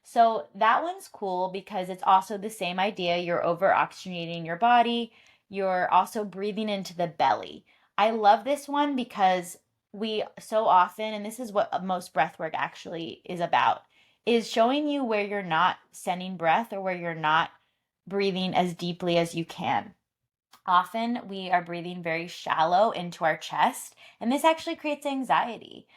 So that one's cool because it's also the same idea. You're over oxygenating your body. You're also breathing into the belly. I love this one because we so often, and this is what most breath work actually is about, is showing you where you're not sending breath or where you're not breathing as deeply as you can. Often we are breathing very shallow into our chest, and this actually creates anxiety.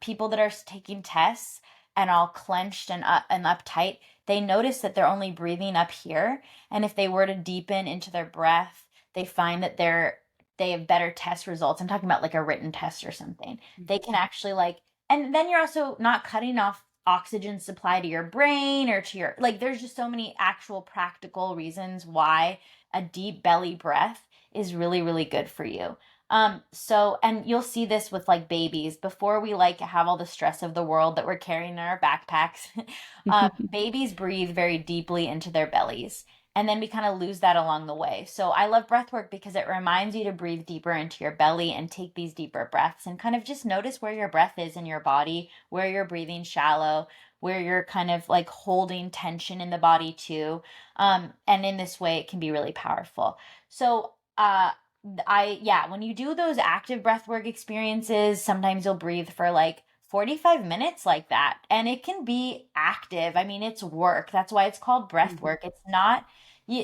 People that are taking tests and all clenched and uptight, they notice that they're only breathing up here. And if they were to deepen into their breath, they find that they have better test results. I'm talking about like a written test or something. They can actually and then you're also not cutting off oxygen supply to your brain or to your, like, there's just so many actual practical reasons why a deep belly breath is really, really good for you. And you'll see this with like babies before we like have all the stress of the world that we're carrying in our backpacks. Babies breathe very deeply into their bellies. And then we kind of lose that along the way. So I love breath work because it reminds you to breathe deeper into your belly and take these deeper breaths and kind of just notice where your breath is in your body, where you're breathing shallow, where you're kind of like holding tension in the body too. And in this way, it can be really powerful. So, yeah, when you do those active breathwork experiences, sometimes you'll breathe for like 45 minutes like that. And it can be active. I mean, it's work. That's why it's called breath Hmm. work. It's not,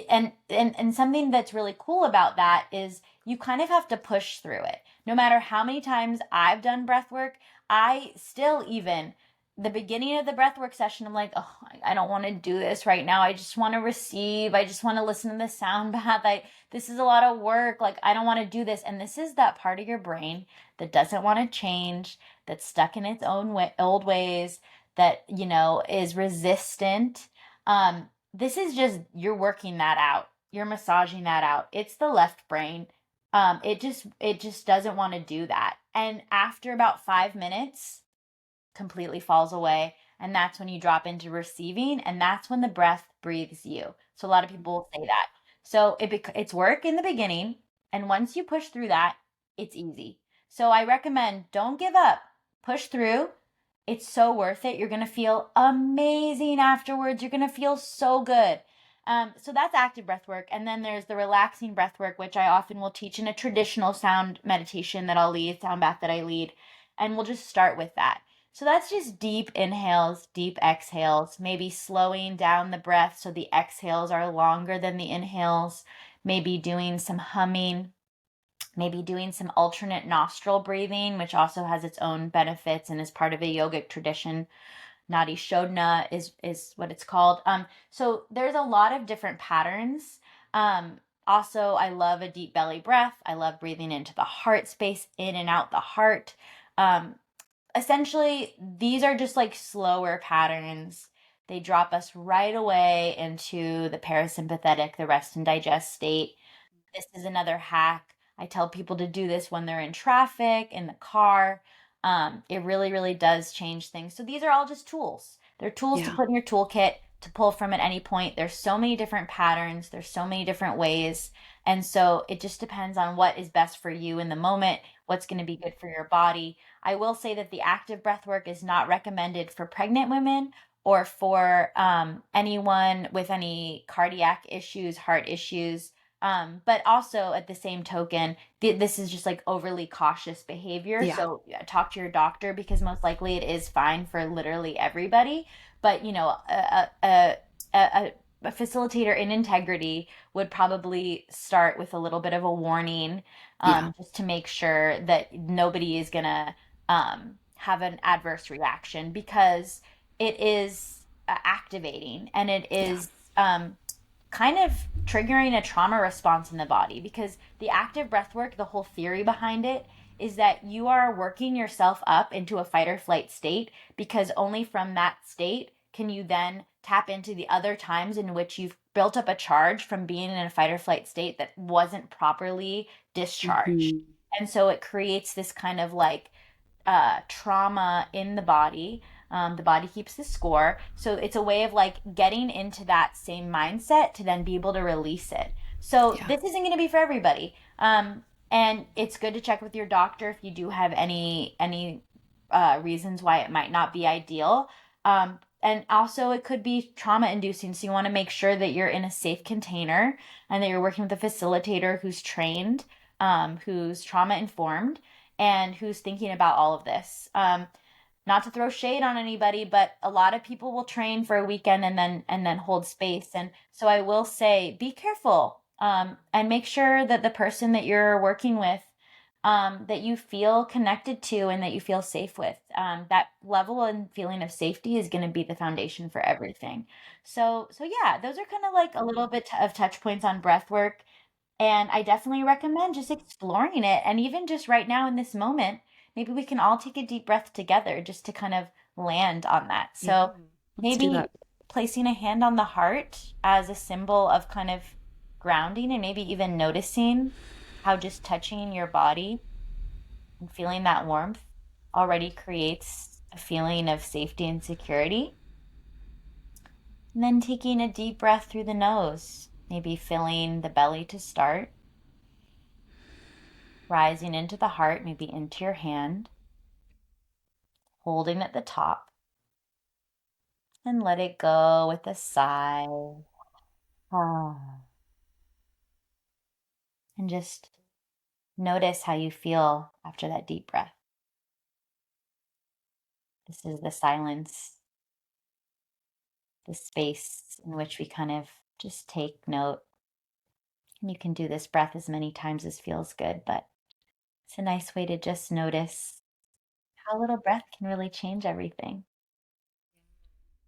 and something that's really cool about that is you kind of have to push through it. No matter how many times I've done breath work, I still even the beginning of the breathwork session, I'm like, oh, I don't want to do this right now. I just want to receive. I just want to listen to the sound bath. This is a lot of work. Like, I don't want to do this. And this is that part of your brain that doesn't want to change, that's stuck in its own old ways, that, is resistant. This is just, you're working that out. you're massaging that out. It's the left brain. It just doesn't want to do that. And after about 5 minutes, completely falls away. And that's when you drop into receiving, and that's when the breath breathes you. So a lot of people will say that. So it's work in the beginning, and once you push through that, it's easy. So I recommend don't give up. Push through. It's so worth it. You're gonna feel amazing afterwards. You're gonna feel so good. So that's active breath work. And then there's the relaxing breath work, which I often will teach in a traditional sound meditation that I'll lead, sound bath that I lead. And we'll just start with that. So that's just deep inhales, deep exhales, maybe slowing down the breath so the exhales are longer than the inhales, maybe doing some humming, maybe doing some alternate nostril breathing, which also has its own benefits and is part of a yogic tradition. Nadi Shodhana is what it's called. So there's a lot of different patterns. Also, I love a deep belly breath. I love breathing into the heart space, in and out the heart. Essentially, these are just like slower patterns. They drop us right away into the parasympathetic, the rest and digest state. This is another hack. I tell people to do this when they're in traffic, in the car. It really, really does change things. So these are all just tools. They're tools to Yeah. put in your toolkit to pull from at any point. There's so many different patterns. There's so many different ways. And so it just depends on what is best for you in the moment, what's going to be good for your body. I will say that the active breath work is not recommended for pregnant women or for anyone with any cardiac issues, heart issues. But also at the same token, this is just like overly cautious behavior. Yeah. So talk to your doctor, because most likely it is fine for literally everybody. But a facilitator in integrity would probably start with a little bit of a warning, Yeah. just to make sure that nobody is gonna have an adverse reaction, because it is activating, and it Yeah. is kind of triggering a trauma response in the body, because the active breath work, the whole theory behind it is that you are working yourself up into a fight or flight state, because only from that state can you then tap into the other times in which you've built up a charge from being in a fight or flight state that wasn't properly discharged. Hmm. And so it creates this kind of like trauma in the body. The body keeps the score. So it's a way of like getting into that same mindset to then be able to release it. So Yeah. this isn't going to be for everybody. And it's good to check with your doctor if you do have any reasons why it might not be ideal. And also it could be trauma inducing. So you want to make sure that you're in a safe container and that you're working with a facilitator who's trained, who's trauma informed, and who's thinking about all of this. Not to throw shade on anybody, but a lot of people will train for a weekend and then hold space. And so I will say, be careful, and make sure that the person that you're working with, that you feel connected to and that you feel safe with. That level and feeling of safety is going to be the foundation for everything. So yeah, those are kind of like a little bit of touch points on breath work. And I definitely recommend just exploring it. And even just right now in this moment, maybe we can all take a deep breath together just to kind of land on that. Yeah. So Let's do maybe that. placing a hand on the heart as a symbol of kind of grounding, and maybe even noticing how just touching your body and feeling that warmth already creates a feeling of safety and security. And then taking a deep breath through the nose, maybe filling the belly to start, rising into the heart, maybe into your hand, holding at the top, and let it go with a sigh. Ah. And just notice how you feel after that deep breath. This is the silence, the space in which we kind of just take note. And you can do this breath as many times as feels good, but it's a nice way to just notice how a little breath can really change everything.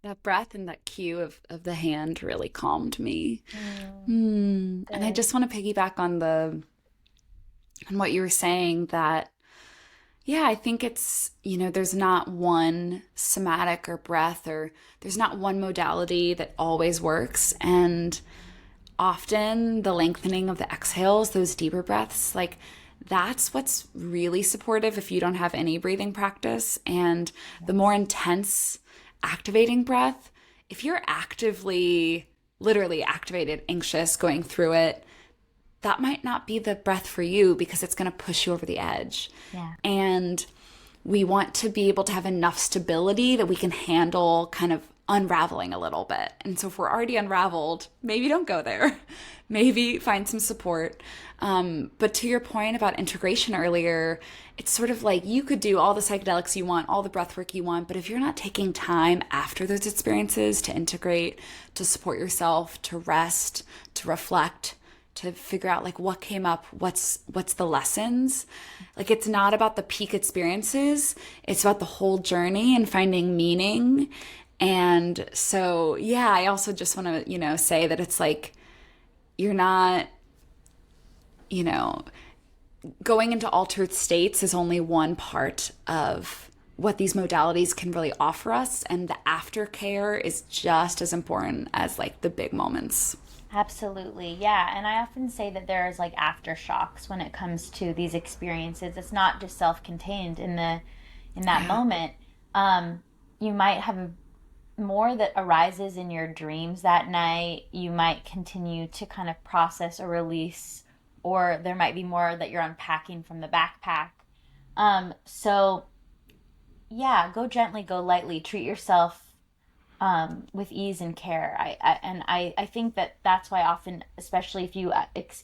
That breath and that cue of the hand really calmed me. Mm, And I good. just want to piggyback on what you were saying that, yeah, I think it's, there's not one somatic or breath, or there's not one modality that always works. And often the lengthening of the exhales, those deeper breaths, like that's what's really supportive if you don't have any breathing practice. And the more intense activating breath, if you're actively, literally activated, anxious, going through it, that might not be the breath for you because it's going to push you over the edge. Yeah. And we want to be able to have enough stability that we can handle kind of unraveling a little bit. And so if we're already unraveled, maybe don't go there. Maybe find some support. But to your point about integration earlier, it's sort of like you could do all the psychedelics you want, all the breath work you want, but if you're not taking time after those experiences to integrate, to support yourself, to rest, to reflect, to figure out like what came up, what's the lessons. Like it's not about the peak experiences, it's about the whole journey and finding meaning. And so yeah, I also just want to, say that it's like you're not, you know, going into altered states is only one part of what these modalities can really offer us, and the aftercare is just as important as like the big moments. Absolutely. Yeah. And I often say that there's like aftershocks when it comes to these experiences. It's not just self-contained in that Yeah. moment. You might have more that arises in your dreams that night. You might continue to kind of process or release, or there might be more that you're unpacking from the backpack. So yeah, go gently, go lightly, treat yourself with ease and care. I think that that's why often, especially if you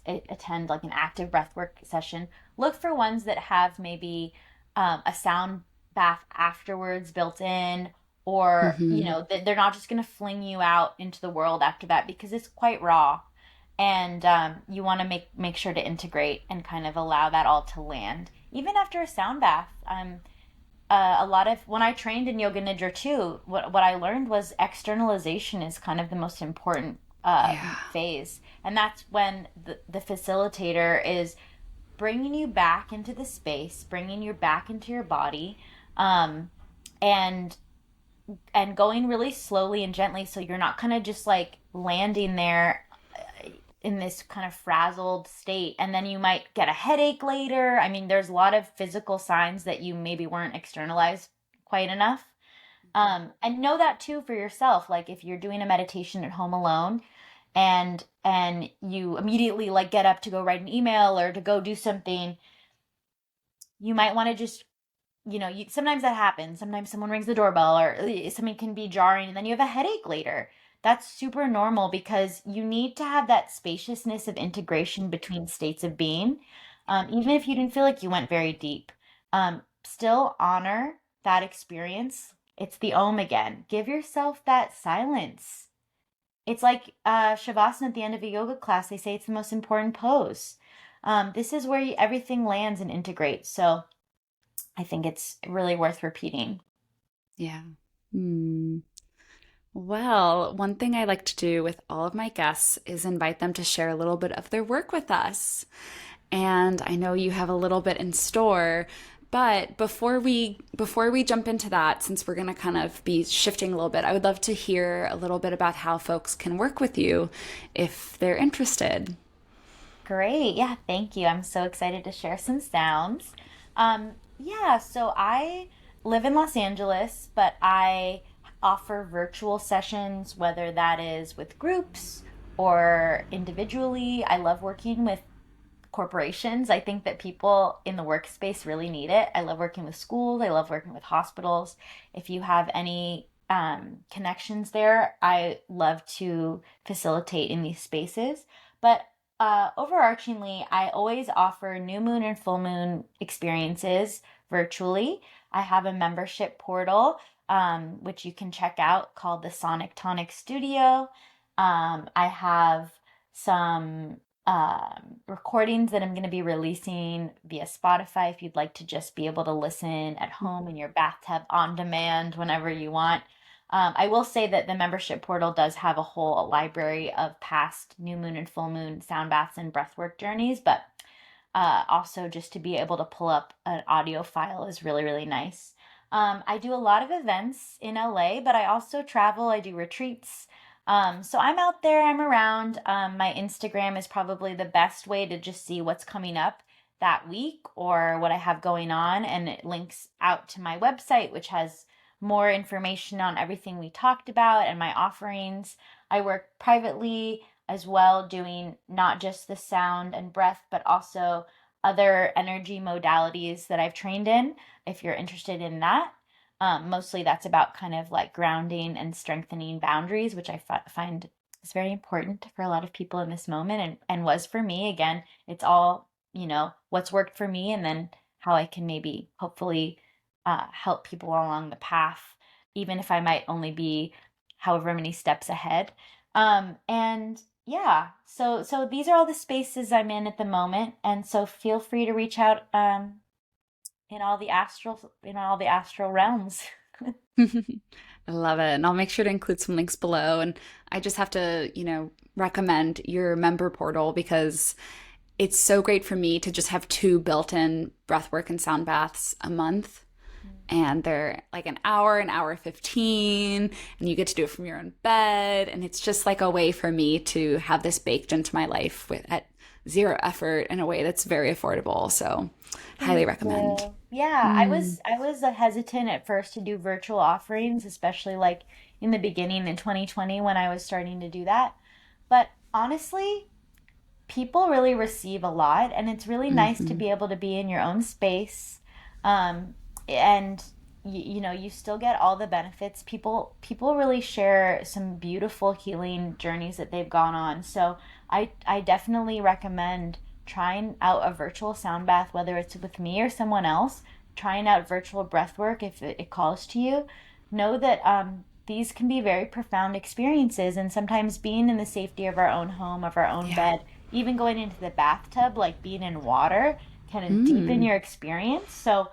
attend like an active breathwork session, look for ones that have maybe a sound bath afterwards built in, or Hmm. they're not just going to fling you out into the world after that because it's quite raw, and you want to make sure to integrate and kind of allow that all to land, even after a sound bath. A lot of when I trained in yoga nidra too, what I learned was externalization is kind of the most important Yeah. phase, and that's when the facilitator is bringing you back into the space, bringing you back into your body, um, and going really slowly and gently, so you're not kind of just like landing there in this kind of frazzled state, and then you might get a headache later. I mean, there's a lot of physical signs that you maybe weren't externalized quite enough. And know that too for yourself. Like if you're doing a meditation at home alone, and you immediately like get up to go write an email or to go do something, you might want to just, sometimes that happens. Sometimes someone rings the doorbell or something can be jarring, and then you have a headache later. That's super normal because you need to have that spaciousness of integration between states of being. Even if you didn't feel like you went very deep, still honor that experience. It's the Om again. Give yourself that silence. It's like Shavasana at the end of a yoga class. They say it's the most important pose. This is where everything lands and integrates. So I think it's really worth repeating. Yeah. Hmm. Well, one thing I like to do with all of my guests is invite them to share a little bit of their work with us. And I know you have a little bit in store, but before we jump into that, since we're going to kind of be shifting a little bit, I would love to hear a little bit about how folks can work with you if they're interested. Great. Yeah, thank you. I'm so excited to share some sounds. Yeah, so I live in Los Angeles, but I offer virtual sessions, whether that is with groups or individually. I love working with corporations. I think that people in the workspace really need it. I love working with schools. I love working with hospitals. If you have any connections there, I love to facilitate in these spaces. But overarchingly, I always offer new moon and full moon experiences virtually. I have a membership portal, which you can check out, called the Sonic Tonic Studio. I have some recordings that I'm going to be releasing via Spotify if you'd like to just be able to listen at home in your bathtub on demand whenever you want. I will say that the membership portal does have a whole library of past new moon and full moon sound baths and breathwork journeys, but also just to be able to pull up an audio file is really, really nice. I do a lot of events in LA, but I also travel. I do retreats. So I'm out there, I'm around. My Instagram is probably the best way to just see what's coming up that week or what I have going on. And it links out to my website, which has more information on everything we talked about and my offerings. I work privately as well, doing not just the sound and breath, but also other energy modalities that I've trained in, if you're interested in that. Mostly that's about kind of like grounding and strengthening boundaries, which I find is very important for a lot of people in this moment and was for me. Again, it's all, what's worked for me and then how I can maybe hopefully help people along the path, even if I might only be however many steps ahead. And yeah, so these are all the spaces I'm in at the moment, and so feel free to reach out in all the astral realms. I love it. And I'll make sure to include some links below. And I just have to, recommend your member portal because it's so great for me to just have two built-in breathwork and sound baths a month. And they're like an hour 15, and you get to do it from your own bed. And it's just like a way for me to have this baked into my life at zero effort in a way that's very affordable. So highly Thank recommend. you. Yeah, Mm, I was hesitant at first to do virtual offerings, especially like in the beginning in 2020 when I was starting to do that. But honestly, people really receive a lot, and it's really nice to hmm. be able to be in your own space. Um, and you still get all the benefits. People really share some beautiful healing journeys that they've gone on. So I definitely recommend trying out a virtual sound bath, whether it's with me or someone else, trying out virtual breath work if it calls to you. Know that these can be very profound experiences, and sometimes being in the safety of our own home, of our own Yeah. bed, even going into the bathtub, like being in water, can deepen Mm, your experience. So,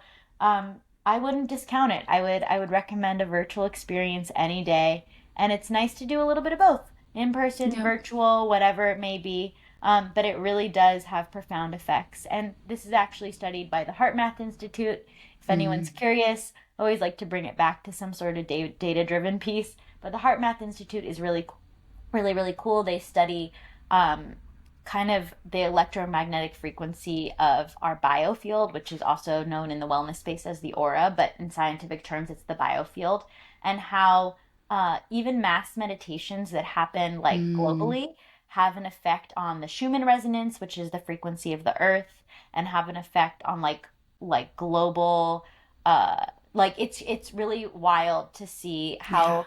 I wouldn't discount it. I would recommend a virtual experience any day, and it's nice to do a little bit of both, in person, yep. virtual, whatever it may be. But it really does have profound effects, and this is actually studied by the HeartMath Institute. If anyone's Mm, curious, I always like to bring it back to some sort of data-driven piece. But the HeartMath Institute is really cool. They study um, kind of the electromagnetic frequency of our biofield, which is also known in the wellness space as the aura, but in scientific terms, it's the biofield, and how even mass meditations that happen like mm, globally have an effect on the Schumann resonance, which is the frequency of the earth, and have an effect on global like it's really wild to see yeah.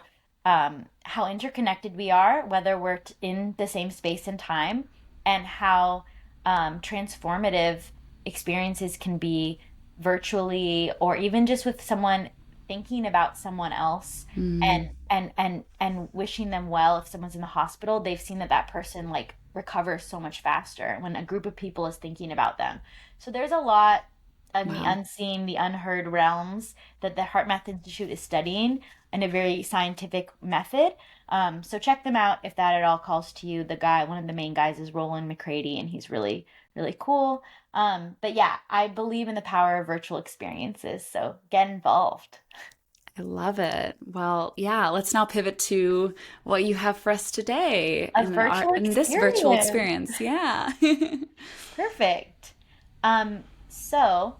how interconnected we are, whether we're in the same space and time, and how transformative experiences can be virtually or even just with someone thinking about someone else Mm, and wishing them well. If someone's in the hospital, they've seen that person like recovers so much faster when a group of people is thinking about them. So there's a lot in the wow. unseen, the unheard realms that the HeartMath Institute is studying in a very scientific method. So check them out if that at all calls to you. One of the main guys is Roland McCready, and he's really cool. But yeah, I believe in the power of virtual experiences, so get involved. I love it. Well, yeah, let's now pivot to what you have for us today A virtual in this virtual experience. experience. Yeah. Perfect. So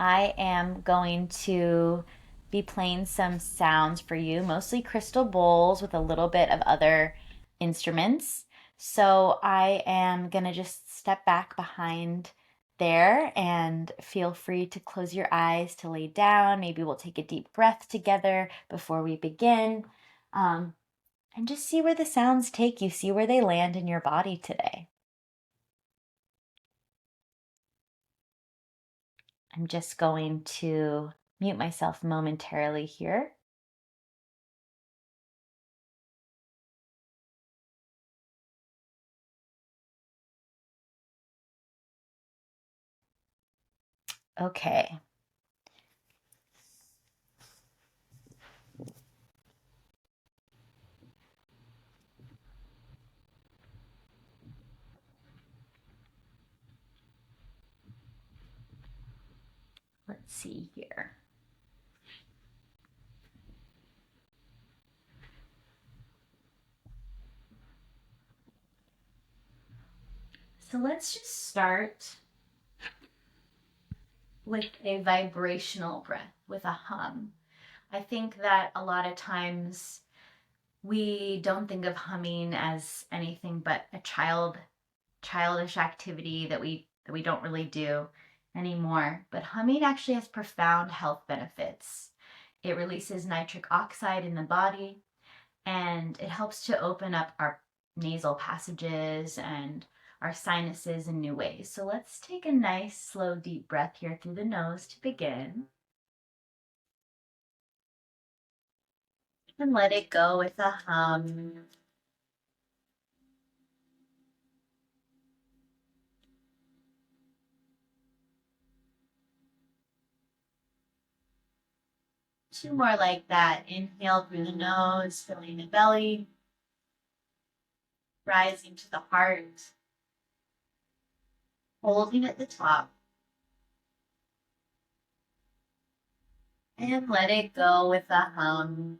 I am going to be playing some sounds for you, mostly crystal bowls with a little bit of other instruments. So I am going to just step back behind there and feel free to close your eyes to lay down. Maybe we'll take a deep breath together before we begin. Um, and just see where the sounds take you, see where they land in your body today. I'm just going to mute myself momentarily here. Okay. Let's see here. So let's just start with a vibrational breath, with a hum. I think that a lot of times we don't think of humming as anything but a childish activity that we don't really do anymore. But humming actually has profound health benefits. It releases nitric oxide in the body, and it helps to open up our nasal passages and our sinuses in new ways. So let's take a nice, slow, deep breath here through the nose to begin. And let it go with a hum. Two more like that. Inhale through the nose, filling the belly, rising to the heart, holding at the top, and let it go with a hum.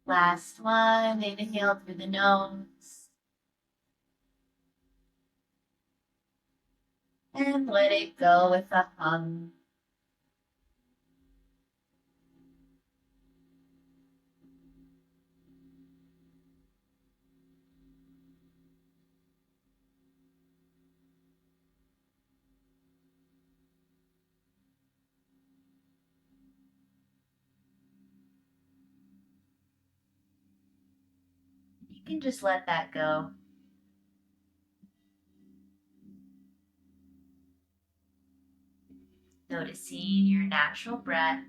Last one, inhale through the nose, and let it go with a hum. You can just let that go. Noticing your natural breath,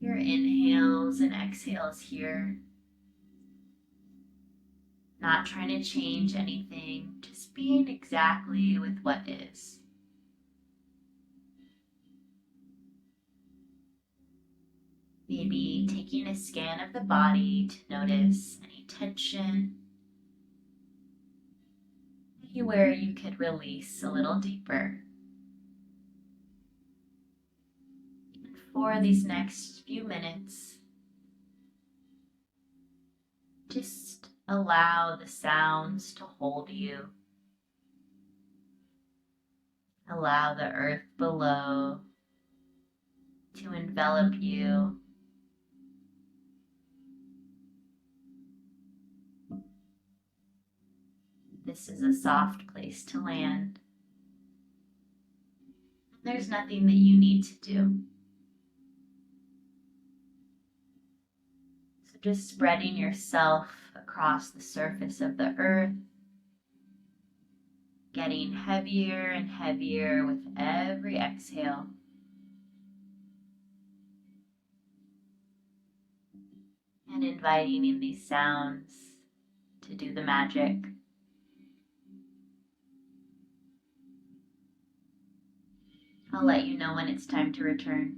your inhales and exhales here. Not trying to change anything, just being exactly with what is. Maybe taking a scan of the body to notice any tension, anywhere you could release a little deeper. And for these next few minutes, just allow the sounds to hold you. Allow the earth below to envelop you. This is a soft place to land. There's nothing that you need to do. So just spreading yourself across the surface of the earth, getting heavier and heavier with every exhale. And inviting in these sounds to do the magic. I'll let you know when it's time to return.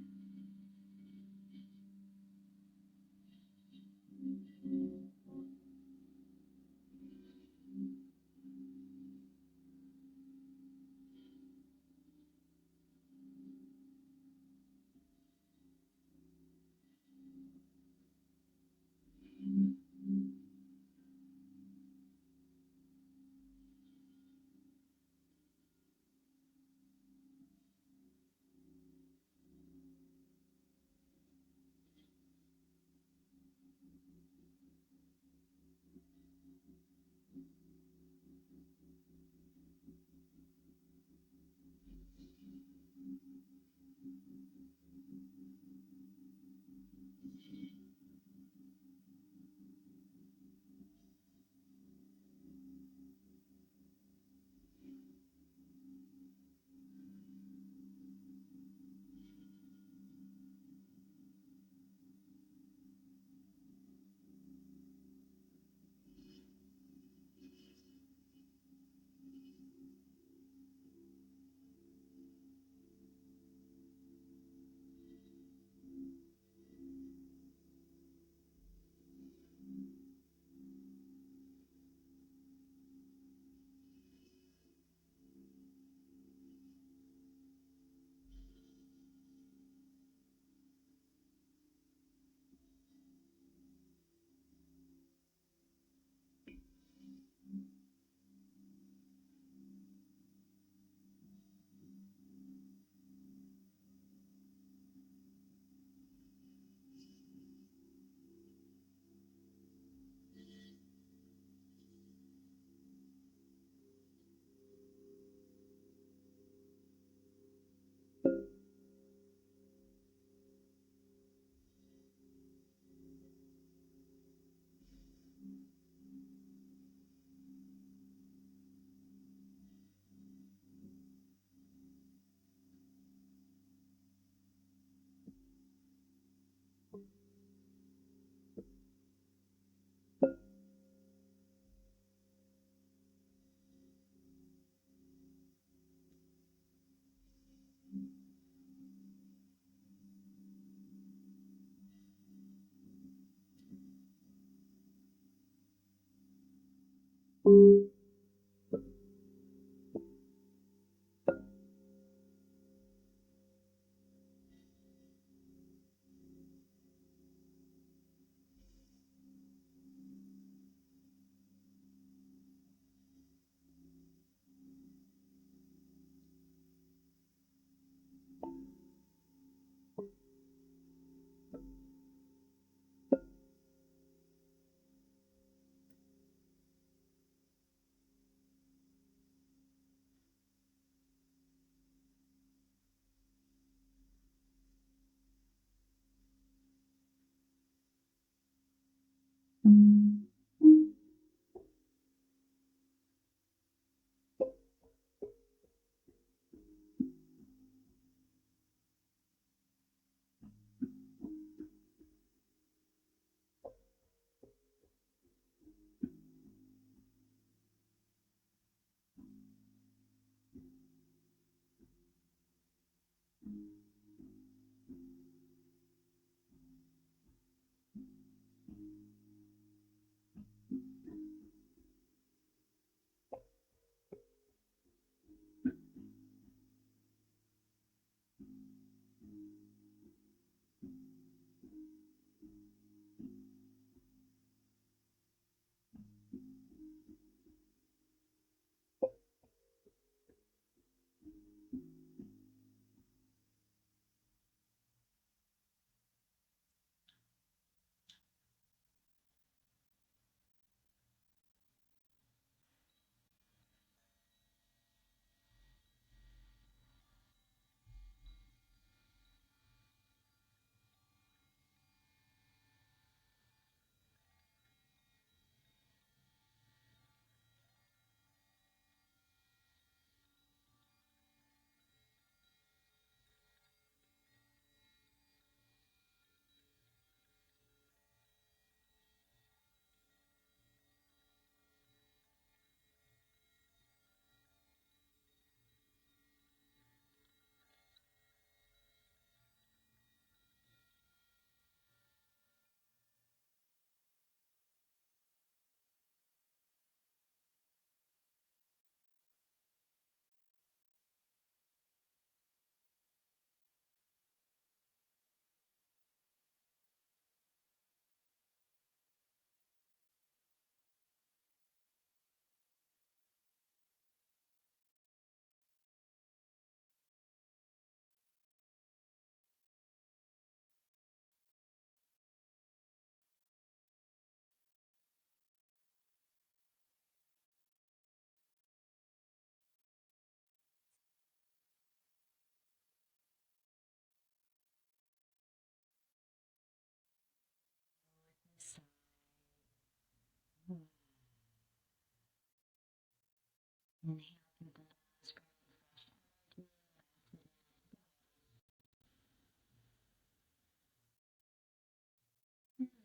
Inhale through the nose,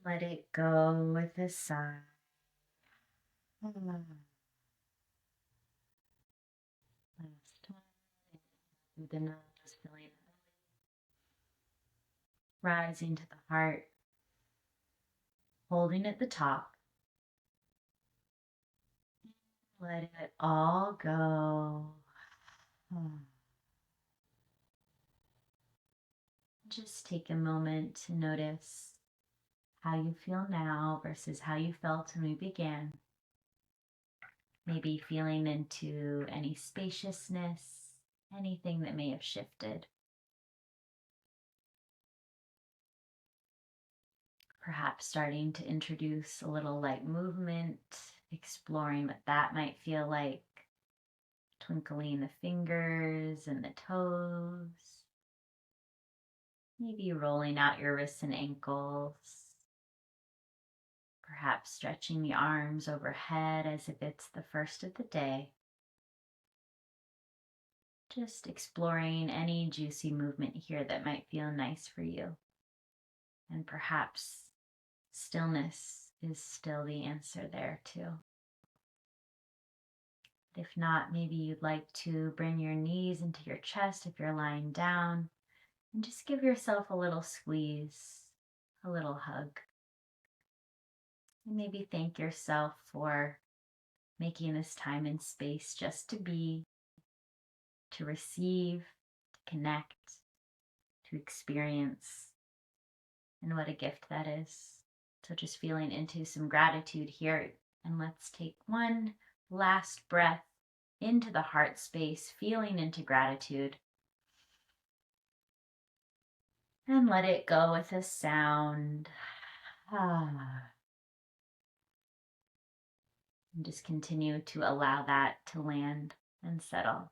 let it go with a sigh. Last one. Through the nose, filling the belly, rising to the heart, holding at the top. Let it all go. Just take a moment to notice how you feel now versus how you felt when we began. Maybe feeling into any spaciousness, anything that may have shifted. Perhaps starting to introduce a little light movement, exploring what that might feel like, twinkling the fingers and the toes, maybe rolling out your wrists and ankles, perhaps stretching the arms overhead as if it's the first of the day. Just exploring any juicy movement here that might feel nice for you. And perhaps stillness is still the answer there too. If not, maybe you'd like to bring your knees into your chest if you're lying down and just give yourself a little squeeze, a little hug. And maybe thank yourself for making this time and space just to be, to receive, to connect, to experience. And what a gift that is. So just feeling into some gratitude here. And let's take one last breath into the heart space, feeling into gratitude. And let it go with a sound. And just continue to allow that to land and settle.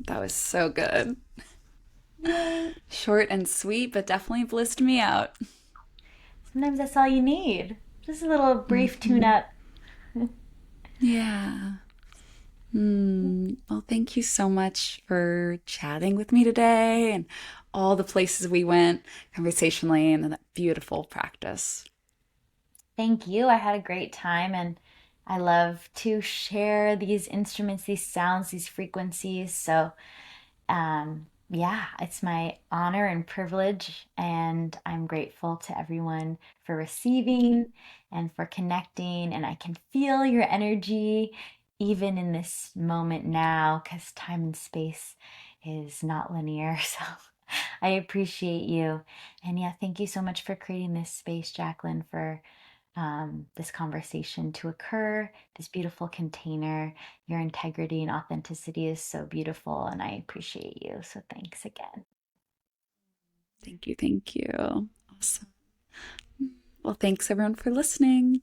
That was so good. Yay. Short and sweet, but definitely blissed me out. Sometimes that's all you need. Just a little brief tune Mhm. up. Yeah. Well, thank you so much for chatting with me today and all the places we went conversationally and that beautiful practice. Thank you. I had a great time and I love to share these instruments, these sounds, these frequencies. So, yeah, it's my honor and privilege, and I'm grateful to everyone for receiving and for connecting. And I can feel your energy even in this moment now, because time and space is not linear. So I appreciate you. And yeah, thank you so much for creating this space, Jaclyn, for this conversation to occur, this beautiful container. Your integrity and authenticity is so beautiful, and I appreciate you. So thanks again. Thank you. Thank you. Awesome. Well, thanks everyone for listening.